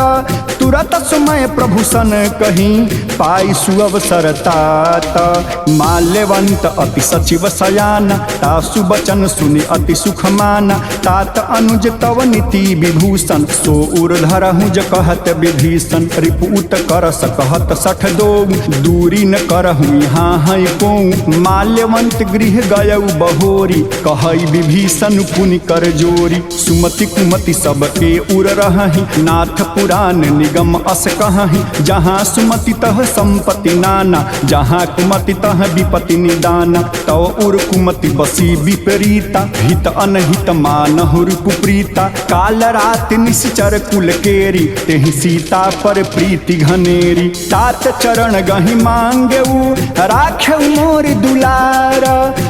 तुरत सुमय प्रभु सन कही पाई सुअवसर तात। माल्यवंत अति सचिव सयाना, तासु बचन सुनि अति सुख माना। तात अनुज तव नीति विभूषण, सो उर्धर हुज कहत विभीषण। रिपुत करस कहत सठ दो, दूरी न करहु यहाँ है को। माल्यवंत गृह गयउ बहोरी, कहई विभीषण पुनि कर जोरी। सुमति कुमति सबके उर रहहि, नाथ पुराण निगम अस कहहि। जहाँ सुमति तह संपत्ति नाना, जहाँ कुमति तह विपत्ति निदाना। तव उर कुमति बसी विपरीता, हित अनहित मानहु रिपुप्रीता। काल रात निश्चर कुल केरी, तेहि सीता पर प्रीति घनेरी। तात चरण गहि मांगेऊ, राखेऊ मोर दुलार।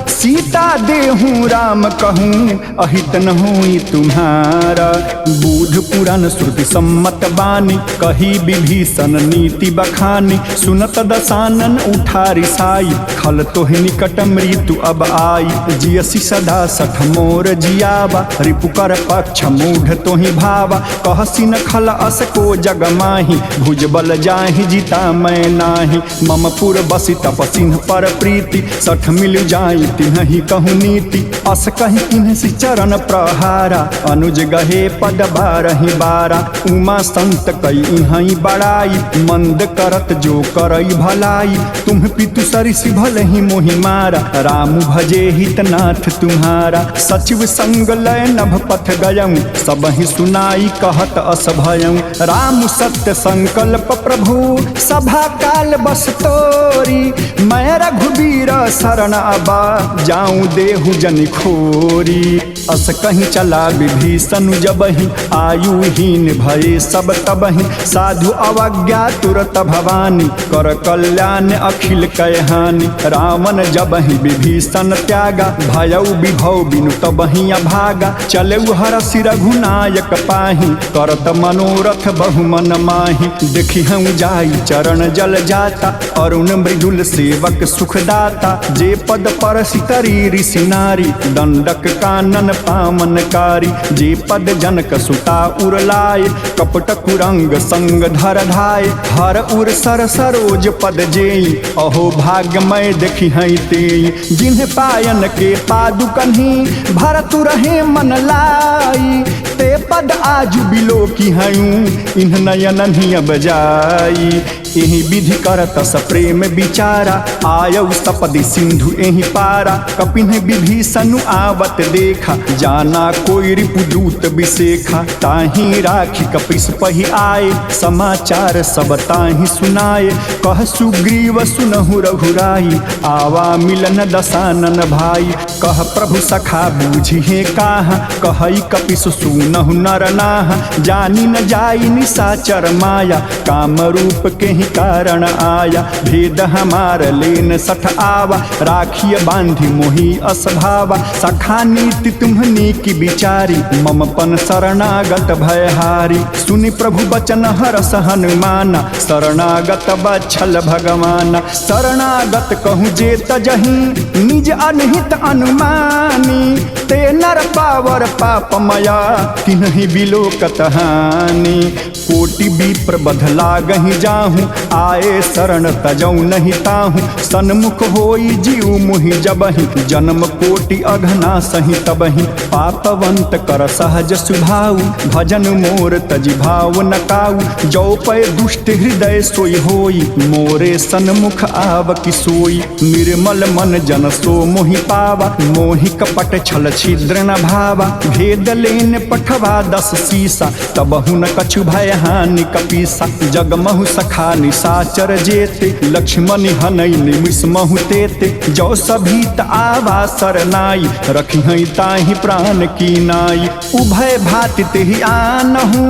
सीता देहूँ राम कहूँ, अहित न होई तुम्हारा। बूढ़ पुराण श्रुति सम्मत बानी, कही विभीषण नीति बखानी। सुनत दसानन उठारी साई, खल तोहि निकट मृत्यु अब आई। जियसी सदा सठ मोर जियावा, रिपुकर पक्ष मूढ़ तोहि भावा। कहसी न खल अस को जग माही, भुजबल जाहि जिता मैं नाही। मम पुर बसी तपसिन्ह पर प्रीति, सठ मिल जाई तिन्हि कहु नीति। अस कहि किन्हि चरण प्रहारा, अनुज गहे पद बारहि बारा। उमा संत कई इहि बड़ाई, मंद करत जो करई भलाई। तुम पितु सरिसि भलहि मोहि मारा, राम भजे हितनाथ तुम्हारा। सचिव संग लय नभ पथ गयऊँ, सबहि सुनाई कहत अस भयऊँ। राम सत्य संकल्प प्रभु, सभा काल बस तोरी। मैं रघुबीर शरण अबा, जाऊँ देहु जनि खोरी। अस कहीं चला विभीषण जबहि, आयुहीन भये सब तबहि। साधु अवज्ञा तुरत भवानी, कर कल्याण अखिल कयहानि। रावण जबहि विभीषण त्यागा, भयउ विभव बिनु तबहि अभागा। चलेउ हरषि रघुनायक पाहि, करत मनोरथ बहुमन माहि। देखिहउँ जाई चरण जल जाता, अरुण मृदुल सेवक सुखदाता। जे पद परसि तरी ऋषि नारी, दंडक कानन पामनकारी। जे पद जनक सुता उरलाय, कपट कुरंग संग धर धाय। हर उर सर सरोज पद जेई, अहो भाग्यमय देखी हई तेई। जिन्ह पायन के पादुकन्ही, भरतु रहे मन लाई। ते पद आज बिलो की हयूं, इन्ह नयन ही अब जाई। एहि विधि करत स प्रेम विचारा, आयउ सपदि सिंधु एहि पारा। कपिन्ह विभीषण आवत देखा, जाना कोई रिपुदूत विशेखा। ताहि राखी कपिस पहि आए, समाचार सब ताहि सुनाए। कह सुग्रीव सुनहु रघुराई, आवा मिलन दसानन भाई। कह प्रभु सखा बूझिहे काहा, कहई कपिस सुनहु नर नाहा। जानी न जाई निशाचर माया, काम रूप के कारण आया। भेद हमार लेन सठ आवा, राखिय बांधि मोहि असभावा। सखा नीति तुम्हनी की विचारी, मम पन शरणागत भयहारी। सुनि प्रभु बचन हरस हनुमाना, शरणागत बच्छल भगवाना। शरणागत कहूँ जे तजहि, निज अनहित अनुमानी। ते नर पावर पापमया, तिन्हि बिलोकत हानि। कोटि विप्र बध लागहि जाहूँ, आए शरण तजऊ नहीं ताहूँ। सन्मुख होई जीव मुहि जबहि, जन्म कोटि अघना सहि तबहि। पापवंत कर सहज सुभाऊ, भजन मोर तजि भाव न काऊ। जो पै दुष्ट हृदय सोई होई, मोरे सन्मुख आव कि सोई। निर्मल मन जन सो मोहि पावा, मोहि कपट छल छिद्र न भावा। भेद लेन पठवा 10 सीसा, तबहु न कछु भय हानि कपीसा। जगमहु सखा निशाचर जेते, लक्ष्मण हनई निमिष महु तेते। जो सभीत आवा सरनाई, रखिहई ताहि प्राण की नाई। उभय भाति तेहि आनहु,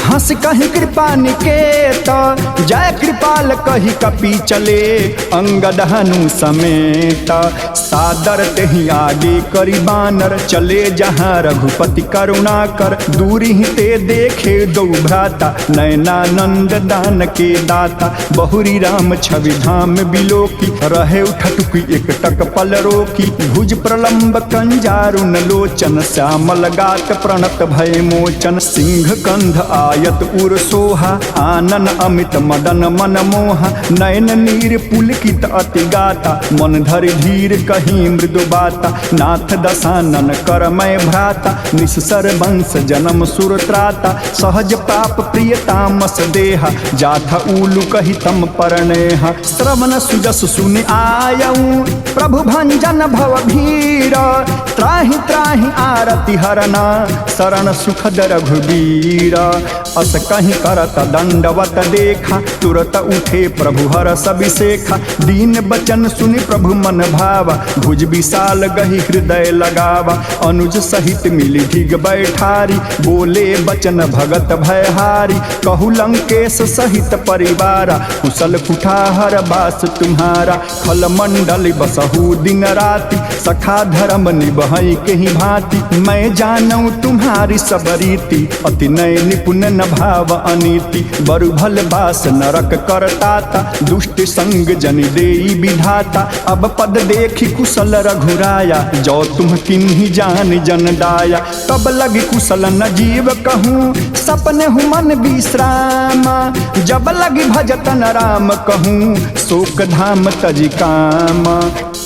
हंस कहि कृपा निकेत। जय कृपाल कहि कपि चले, अंगद हनु समेत। सादर तेहि आगे करि बानर, पर चले जहाँ रघुपति करुणा कर। दूरी ही ते देखे दो भ्राता, नयनानंद दान के दाता। बहुरी राम छवि धाम बिलोकी, रहे उठटुकी एक टक पल रोकी। भुज प्रलंब कंजारुन लोचन, श्यामल गात प्रणत भय मोचन। सिंह कंध आयत उर सोहा, आनन अमित मदन मन मोहा। नयन नीर पुलकित अति गाता, मन धरि धीर कहीं मृदु बाता। नाथ दशानन कर मैं भ्राता, निस्सर वंश जन्म सुर त्राता। सहज पाप प्रियतामस देहा, जाथा उलु कही तम परनेहा। श्रवण सुजस सुनि आयऊ, प्रभु भंजन भव भीर। त्राहि त्राहि आरति हरना, शरण सुखद रघुबीर। अस कहीं करत दंडवत देखा, तुरत उठे प्रभु हरस अभिषेखा। दीन बचन सुनि प्रभु मन भावा, भुज विशाल गहि हृदय लगावा। अनुज सहित मिली ढिग बैठारी, बोले बचन भगत भयहारी। कहु लंकेश सहित परिवारा, कुशल कुठाहर बास तुम्हारा। खल मंडल बसहु दिन राति, सखा धर्म निबहै केहि भांति। मैं जानऊ तुम्हारी सब रीति, अति नय निपुण न भाव अनीति। बरु भल बास नरक करताता, दुष्ट संग जन देई विधाता। अब पद देखी कुशल रघुराया, जो तुम किन्हीं जान जन दाया। तब लगी कुशल न जीव कहूँ, सपने हूँ मन विश्राम। जब लगी भजतन राम कहूँ, शोक धाम तजी काम।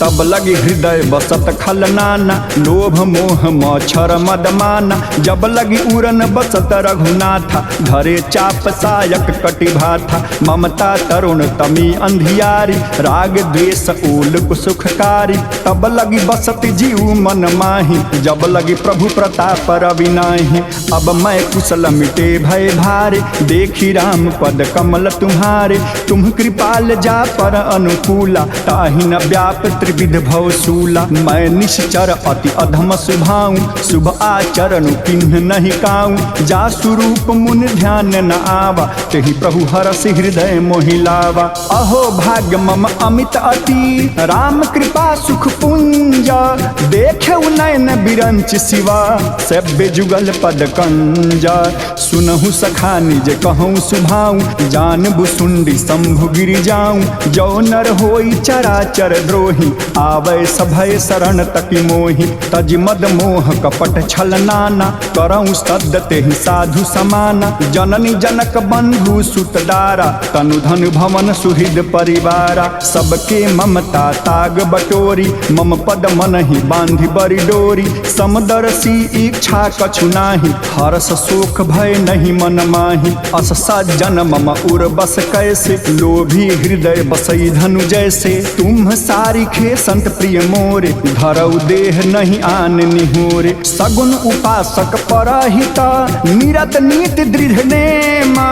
तब लगी हृदय बसत खल नाना, लोभ मोह मच्छर मदमाना। जब लगी उरन बसत रघुनाथा, धरे चाप सायक कटिभाथा। ममता तरुण तमी अंधियारी, राग द्वेष ओल सुखकारी। तब लगी बसत जीव मन माही, जब लगी प्रभु प्रताप रविनाही। अब मैं कुशल मिटे भय भारे, देखी राम पद कमल तुम्हारे। तुम कृपाल जा पर अनुकूला, ताहि न व्याप त्रिविध भवसूला। मैं निश्चर अति अधम सुभाऊं, शुभ आचरण किन्ह नहीं काऊं। जा स्वरूप मुन ध्यान न आवा, तेहि प्रभु हरस हृदय मोहिलावा। अहो भाग्य मम अमित अति, राम कृपा सुख पुंज। देखे नयन बिरंच शिवा, सेव्य जुगल पद कंजा। सुनहु सखा निज कहूँ सुभाऊं, जान बुसुंडी शंभु गिरि जाऊं। जो नर होई चराचर द्रोही, आवे सभय शरण तकी मोहि। तज मद मोह कपट छल नाना, करऊँ सद्द तेहि साधु समाना। जननी जनक बंधु सुत दारा, तनु धन भवन सुहृद परिवारा। सबके ममता ताग बटोरी, मम पद मन ही बांधि बरि डोरी। समदर्शी इच्छा कछु नाही, हरस शोक भय नहीं मन माही। अस सज्जन मम उर बस कैसे, लोभी हृदय बसई धनु जैसे। तुम सारिखे संत प्रिय मोरे, धरऊ देह नहीं आन निहोरे। सगुन उपासक परहिता, निरत नीति दृढ़ नेमा।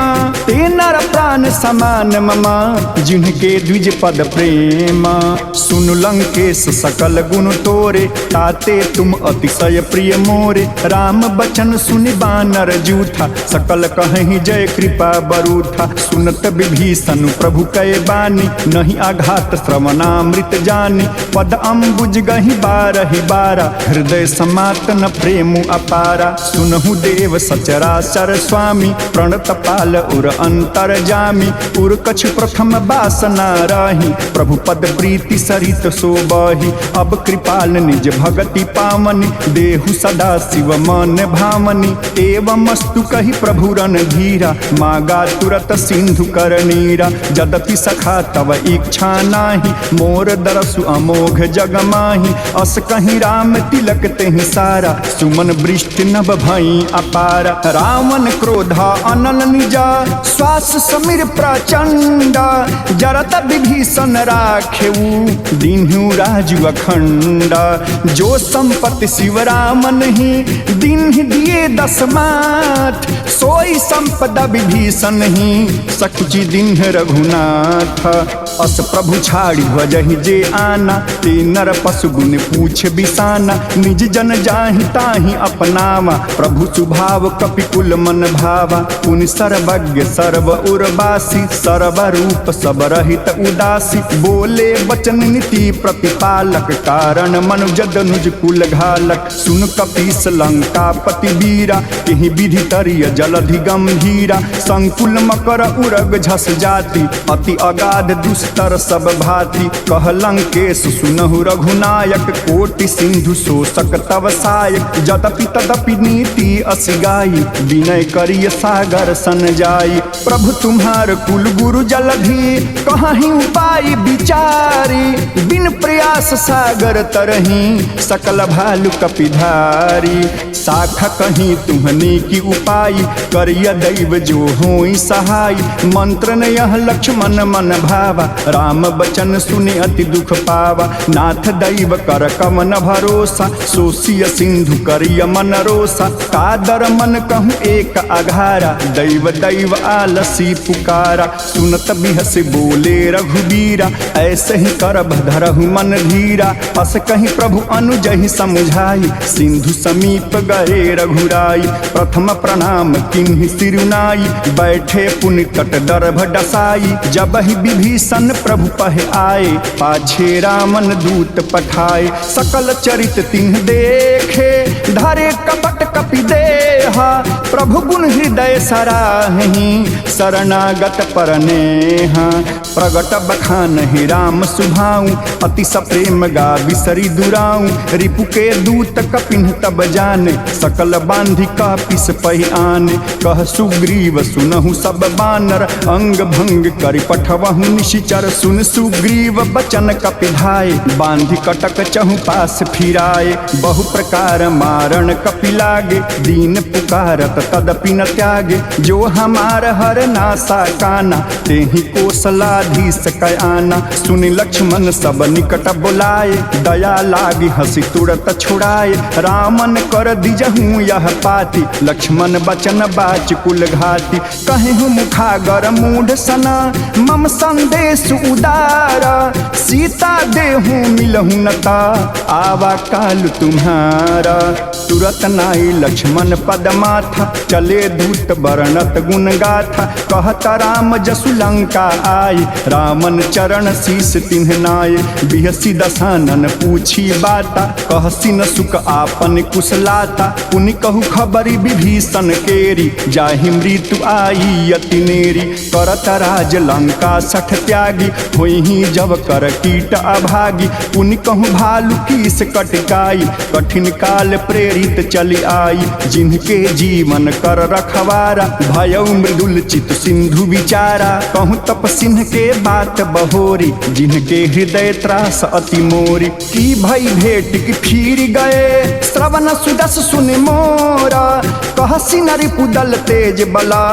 ते नर प्राण समान ममा, जिनके द्विज पद प्रेमा। सुन लंकेश सकल गुण तोरे, ताते तुम अतिशय प्रिय मोरे। राम बचन सुनि बानर जूठा, सकल कहीं जय कृपा बरूठा। सुनत विभीषण प्रभु कै बानी, नहीं आघात श्रवणामृत जानी। पद अम्बुज गहि बारहि बारा, हृदय समातन प्रेम अपारा। सुनहु देव सचराचर स्वामी, प्रणत पाल उर अंतर जामी। उर कछु प्रथम बासना रही, प्रभु पद प्रीति सरित सोबही। अब कृपाल निज भगति पावनी, देहु सदा शिव मन भावनी। एवमस्तु कहि प्रभु रन धीरा, मागा तुरत सिंधु कर नीरा। जदपि सखा तव इच्छा नाही, मोर दरसु अमोघ जग माही। अस कहीं राम तिलक तेहि सारा, सुमन वृष्टि नभ भई अपारा। रावण क्रोधा अनल निजा, श्वास समीर प्रचंड। जरत विभीषण राखेऊ, दीन्हु राजु अखंड। जो संपत्ति शिव राम नहीं, दीन्ह दिए दसमात। सोई संपदा विभीषण ही, सकुचि दीन्ह रघुनाथ। अस प्रभु छाड़ी वजहि जे आना, ते नर पशु गुण पूछ बिसाना। निज जन जाहि ताहि अपनावा, प्रभु सुभाव कपिकुल मन भावा। पुनि सर्वज्ञ सर्व उर्वासी, सर्व रूप सब रहित उदासी, बोले वचन नीति प्रतिपालक, कारण मनुज दनुज कुल घालक। सुन कपीस लंकापति वीरा, एहि विधि तरिय जलधि गंभीरा। संकुल मकर उरग झस जाति, अति अगाध दुस्तर सब भांति। कह लंकेश सुनहु रघुनायक, कोटि सिंधु शोषक तव सायक। यद्यपि तदपि नीति असि गाई, विनय करिय सागर सन जाई। प्रभु तुम्हार कुल गुरु जलधि, कहीं उपाय विचारी। बिन प्रयास सागर तरही, सकल भालु कपिधारी। शाखा कहीं तुम्हनी की उपाय, करिय दैव जो होई सहाय। मंत्र न यह लक्ष्मण मन भावा, राम बचन सुने अति दुख पावा। नाथ दैव कर कमन भरोसा, सोसिय सिंधु करिय मन रोसा। कादर मन कहूँ एक अघारा, दैव दैव आलसी पुकारा। सुनत बिहस बोले रघुबीरा, ऐसे ही कर धरहु मन धीरा। अस कहीं प्रभु अनुजहि समुझाई, सिंधु समीप गए रघुराई। प्रथम प्रणाम किन्हि सिरुनाई, बैठे पुनि तट दर्भ डसाई। जब ही विभीषण प्रभु पह आए, पाछे रामन दूत पठाए। सकल चरित तिन्ह देखे, धरे कपट कपि देहा। प्रभु गुण हृदय सराहि, शरणागत परनेहा। प्रगट बखान ही राम सुभाऊ, अति सप्रेम गा बिसरी दुराऊ। रिपु के दूत कपिन तब जाने, सकल बांधि कापिस पहि आने। कह सुग्रीव सुनहु सब बानर, अंग भंग करि पठवहु निशिचर। सुन सुग्रीव बचन कपिधाय, बांधि कटक चहु पास फिराए। बहु प्रकार मारण कपि लागे, दीन पुकारत तदपि न त्यागे। जो हमार हर नासा काना, तेहि कौशलाधीश कै आना। सुनि लक्ष्मण सब निकट बुलाए, दया लागी हंसी तुरत छुड़ाए। रामन कर दिजहूँ यह पाती, लक्ष्मण बचन बाच कुल घाती। कहेहु मुखागर मूढ़ सना, मम संदेश उदारा। सीता देहु मिलहु नता, आवा काल तुम्हारा। तुरत नाई लक्ष्मण पद माथा, चले दूत बरनत गुण गाथा। कहत राम जसु लंका आई, रामन चरण शीस तिन्ह नाय। बिहसी दसानन पूछी बाता, कहसी न सुख आपन कुशलाता। पुनि कहु खबरी विभीषण केरी, जाहि मृत्यु आई अति नेरी। करत राज लंका सठ त्यागी, होई जब कर कीट अभागी। पुनि कहु भालु कीस कटकाई, कठिन काल प्रेरित चली आई। जिनके जीवन कर रखवारा, भयउ मृदुल चित सिंधु विचारा। कहूँ तप सिंह के बात बहोरी, जिनके हृदय त्रास अति मोरी। की भई भेट की फिर गए, श्रवण सुदस सुन मोरा। कहसी नरि पुदल तेज बला,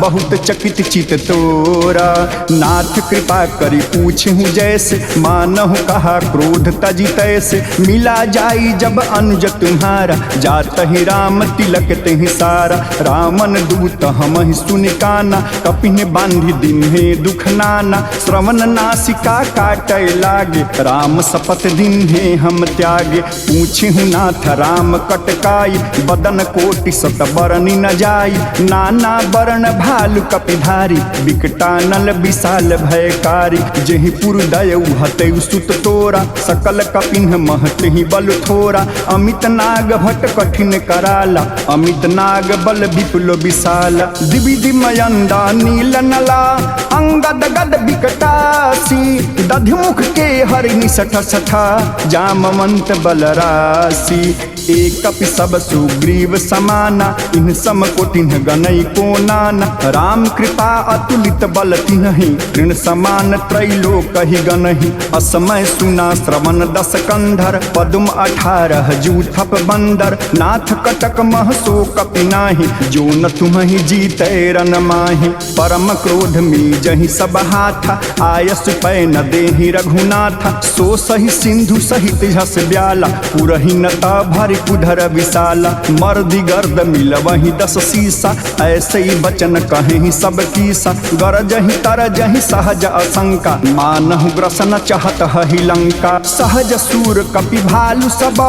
बहुत चकित चित तोरा। नाथ कृपा करी पूछहु जैसे, मानहु कहा क्रोध तजी तैसे। मिला जाई जब अनुज तुम्हारा, जात ही राम तिलक तेहि सारा। रामन दूत हमहि सुनि काना, कपिन बांधि दिन्हे दुख नाना। श्रवण नासिका काटय लागे, राम शपथ दिन्हे हम त्यागे। पूछहु नाथ राम कटकाई, बदन कोटि सत बरनि न जाई। नाना बरन भालु कपिधारी, विकटानल विशाल भयकारी। जेहि पुरदय हतै सुत तोरा, सकल कपिन महतहि बल थोरा। अमित नाग भट कठिन कराला, अमित नाग बल विपुल विशाला। दिविधि मयंदा नील नला, अंगद गद विकटासी। दधिमुख के हरिनि सठ सठा, जामवंत बलरासी। एक कपि सब सुग्रीव समाना, इन सम कोटिन्ह गनई को नाना। राम कृपा अतुलित बल तिन्हि, ऋण समान त्रैलोक ही गनहि। असमय सुना श्रवण दस कंधर, पदुम 18 जूथप बंदर। नाथ कटक मह सो कपि नाही, जो न तुम्हि जीतै रन माहि। परम क्रोध में जहि सब हाथा, आयस पै न देहि रघुनाथा। सो सही सिंधु सहित झस ब्याला, पुरहि न भरि भारी कुधर विशाला, मर्दी गर्द मिल वही 10 शीशा। ऐसे ही बचन कहे ही सब कीसा, गरजही तरजही सहज असंका, मानहु ग्रसन चाहत ही लंका। सहज सूर कपि भालु सब,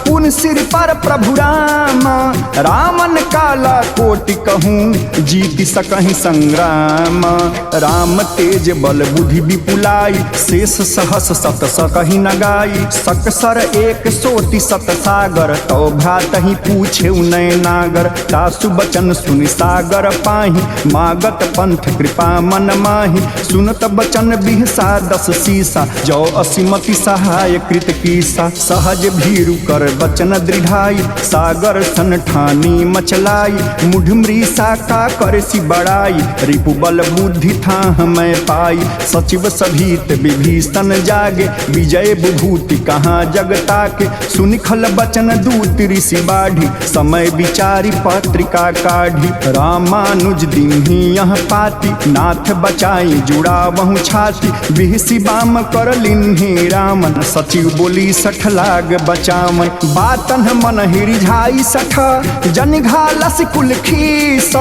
पुन सिर पर प्रभु राम, रामन काला कोटि कहूँ जीति सकहि संग्राम। राम तेज बल बुद्धि विपुलाई, शेष सहस सत सकहि न गाई। सकसर एक सोति सत सागर, तो भ्रात ही पूछे उनय नागर। तासु बचन सुनि सागर पाहि, मागत पंथ कृपा मन माहि। सुनत बचन बिहसा 10 शीसा, जो असीमति सहाय कृत कीसा। सहज भीरु कर बचन दृढ़ाई, सागर सन ठानी मचलाई। मुढ़ मृषा का कर सी बड़ाई, रिपु बल बुद्धि था मैं पाई। सचिव सभीत विभीषण जागे, विजय विभूति कहाँ जगता के। सुनिखल बचन दूत ऋषि बाढ़ी, समय विचारी पत्रिका काढ़ी। रामानुज दीन्ही यह पाती, नाथ बचाई जुड़ा वहु छाती। बिहसी बाम कर लिन्ही रामन, सचिव बोली 60 लाग बचावन। बातन मन हिरिझाई 60, जन घालस कुल खीस।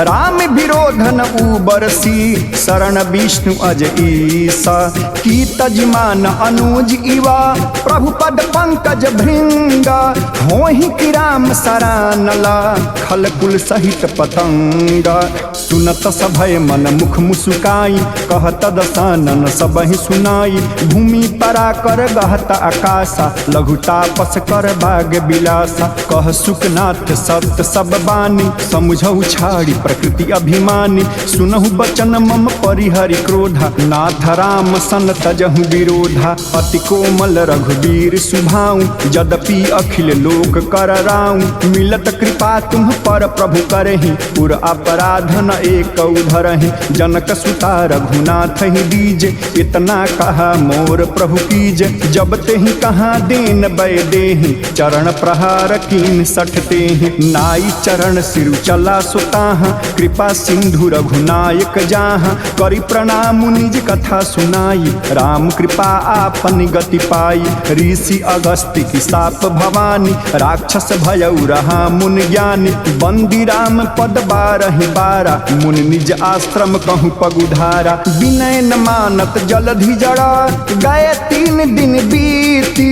राम विरोधन उबरसी, शरण विष्णु अज ईसा। की तजमान अनुज इवा, प्रभु पद पंकज भृंगा। होहि कि राम सरानला, खल कुल सहित पतंगा। सुनत सभय मन मुख मुसुकाई, कहत दसानन सबहि सुनाई। भूमि परा कर गहत आकाशा, लघु तापस कर भाग बिलासा। कह सुखनाथ सत्य सब बानी, समुझहु छाड़ी प्रकृति अभिमानी। सुनहु बचन मम परिहरि क्रोधा, नाथ राम सन तजहु विरोधा। अति कोमल रघुवीर सुभाऊ, यद्यपि अखिल लोक कर राऊ। मिलत कृपा तुम पर प्रभु करहि, पुर अपराध न एक धरहि। जनक सुता रघुनाथ ही दीजे, इतना कहा मोर प्रभु कीजे। जब ते ही कहा देन बै देहि, चरण प्रहार कीन 60 तेहि। नाई चरण सिरु चला सुताहा, कृपा सिंधु रघुनायक जाहा। करि प्रणाम निज कथा सुनाई, राम कृपा आपन गति पाई। ऋषि अगस्त्य की साप भवानी, राक्षस भयउ रहा मुन ज्ञानी। बंदी राम पद 12 बारा, मुन निज आश्रम कहूँ पगुधारा। विनय न मानत जलधि जड़ा, गए 3 दिन बीती।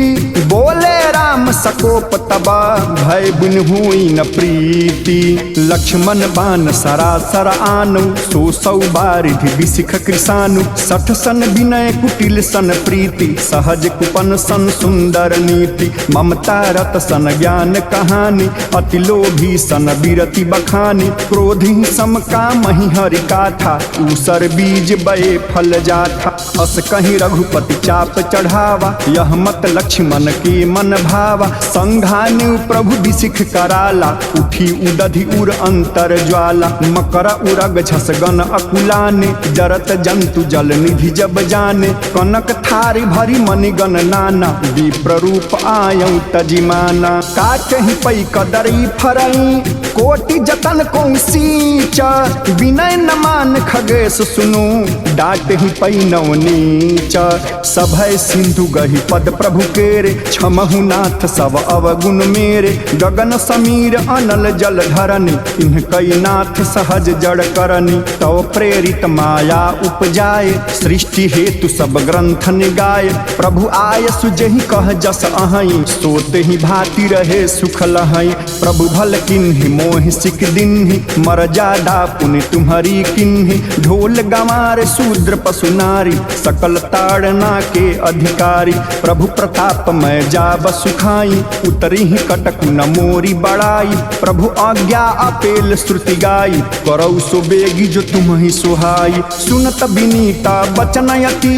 बोले राम सकोप तबा, भय बिन हुई न प्रीति। लक्ष्मण बान सरासर आनु, 100 बारिधि विशिख कृषानु। 60 सन विनय कुटिल सन प्रीति, सहज कुपन सन सुंदर नीति। ममता रत सन ज्ञान कहानी, अति लोभी सन विरति बखानी। क्रोधि सम कामहि हरि काथा, ऊसर बीज बये फल जाथा। अस कहीं रघुपति चाप चढ़ावा, यह मत लक्ष्मण के मन भावा। संघानु प्रभु विशिख कराला, उठी उदधि उर अंतर ज्वाला। मकर उरग झस गन अकुलाने, जरत जंतु जल निधि जब जाने। कनक थारी भरी मणिगण नाना, विप्र रूप आयऊ तजिमाना। काटहि पै कदरी फरई, कोटि जतन को सींच। विनय न मान खगेश सुनु, डाट ही पै नव नीच। सभय सिंधु गहि पद प्रभु केरे, क्षमहु नाथ सब अवगुण मेरे। गगन समीर अनल जल धरनी, इन्ह कई नाथ सहज जड़ करनी। तव प्रेरित माया उपजाए, सृष्टि हेतु सब ग्रंथ निगाए। प्रभु आय सुजहि कह जस अहई, सोते ही भांति रहे सुख लहई। प्रभु भल किन्हि मोहि सिक दिन्हि, मर जादा पुनि तुम्हारी किन्हि। ढोल गंवार शूद्र पशु नारी, सकल ताड़ना के अधिकारी। प्रभु प्रताप मैं जाब सुखाई, उतरी ही कटक न मोरी बड़ाई। प्रभु आज्ञा अपेल श्रुति गाई, करौ सो बेगी जो तुम ही सुहाई। सुनत विनीता बचनयति,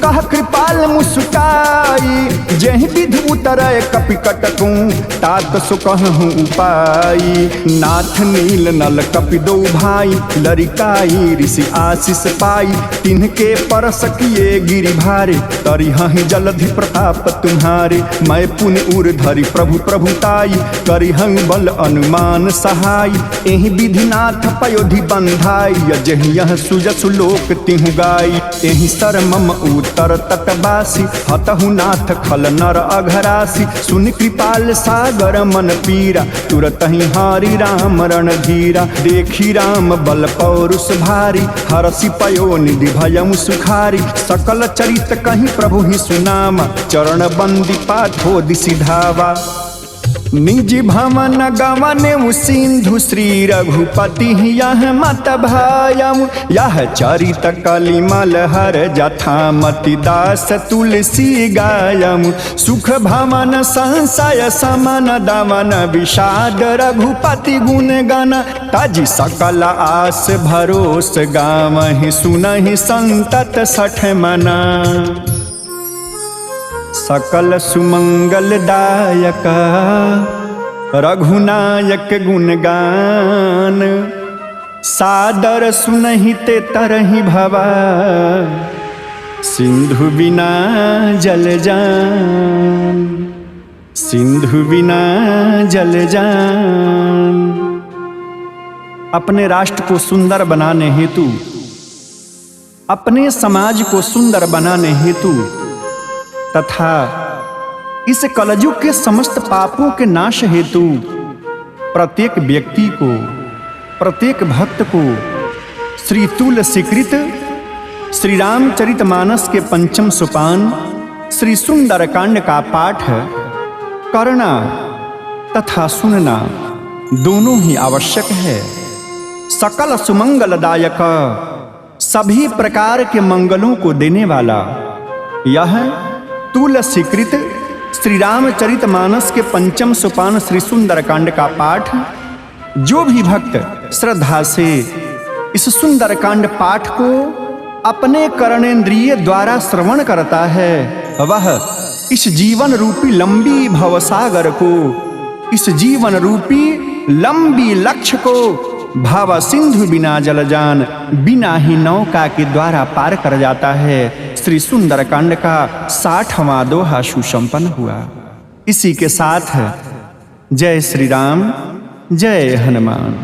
कह कृपाल मुस्काई। जेहि विधि उतरय कपि कटकूं, तात सो कहूँ उपाई। नाथ नील नल कपि दो भाई, लरिकाई ऋषि आशीष पाई। तिनके परस किए गिरि भारे, तरिहहि जलधि प्रताप तुम्हारे। मैं पुनि उर धरि प्रभु प्रभुताई, करिहं बल अनुमान सहाय। एहि विधिनाथ पयोधि बंधाई, यजहि यह सुजसु लोक तिहु गाई। एहि सर मम उत्तर तटवासी, हतहु नाथ खल नर अघरासी। सुनि कृपा कृपाल सागर मन पीरा, तुरत ही हारी राम रणधीरा। देखी राम बल पौरुष भारी, हरषि पयो निधि भयम सुखारी। सकल चरित कहीं प्रभु ही सुनामा, चरण बंदी पाठो दिशि धावा। निज भवन गवन सिंधु श्री रघुपति यह मत भायम। यह चरित कलिमल हर जथामति दास तुलसी गायम। सुख भवन संशय समन दमन विषाद रघुपति गुण गण। तज सकल आस भरोस गावहि सुनहि संतत सठ मना। सकल सुमंगल दायक रघुनायक गुणगान। सादर सुनहिते तरहि भवा, सिंधु बिना जल जान। सिंधु बिना जल जान। अपने राष्ट्र को सुंदर बनाने हेतु, अपने समाज को सुंदर बनाने हेतु तथा इस कलयुग के समस्त पापों के नाश हेतु प्रत्येक व्यक्ति को, प्रत्येक भक्त को श्री तुलसीकृत श्री रामचरितमानस के पंचम सोपान श्री सुंदरकांड का पाठ करना तथा सुनना दोनों ही आवश्यक है। सकल सुमंगलदायक, सभी प्रकार के मंगलों को देने वाला यह तुलसीकृत श्री रामचरितमानस के पंचम सोपान श्री सुंदरकांड का पाठ जो भी भक्त श्रद्धा से इस सुंदरकांड पाठ को अपने कर्णेंद्रिय द्वारा श्रवण करता है, वह इस जीवन रूपी लंबी भवसागर को, इस जीवन रूपी लंबी लक्ष्य को भाव सिंधु बिना जलजान, बिना ही नौका के द्वारा पार कर जाता है। श्री सुंदरकांड का 60वां दोहा सुसंपन्न हुआ। इसी के साथ जय श्री राम, जय हनुमान।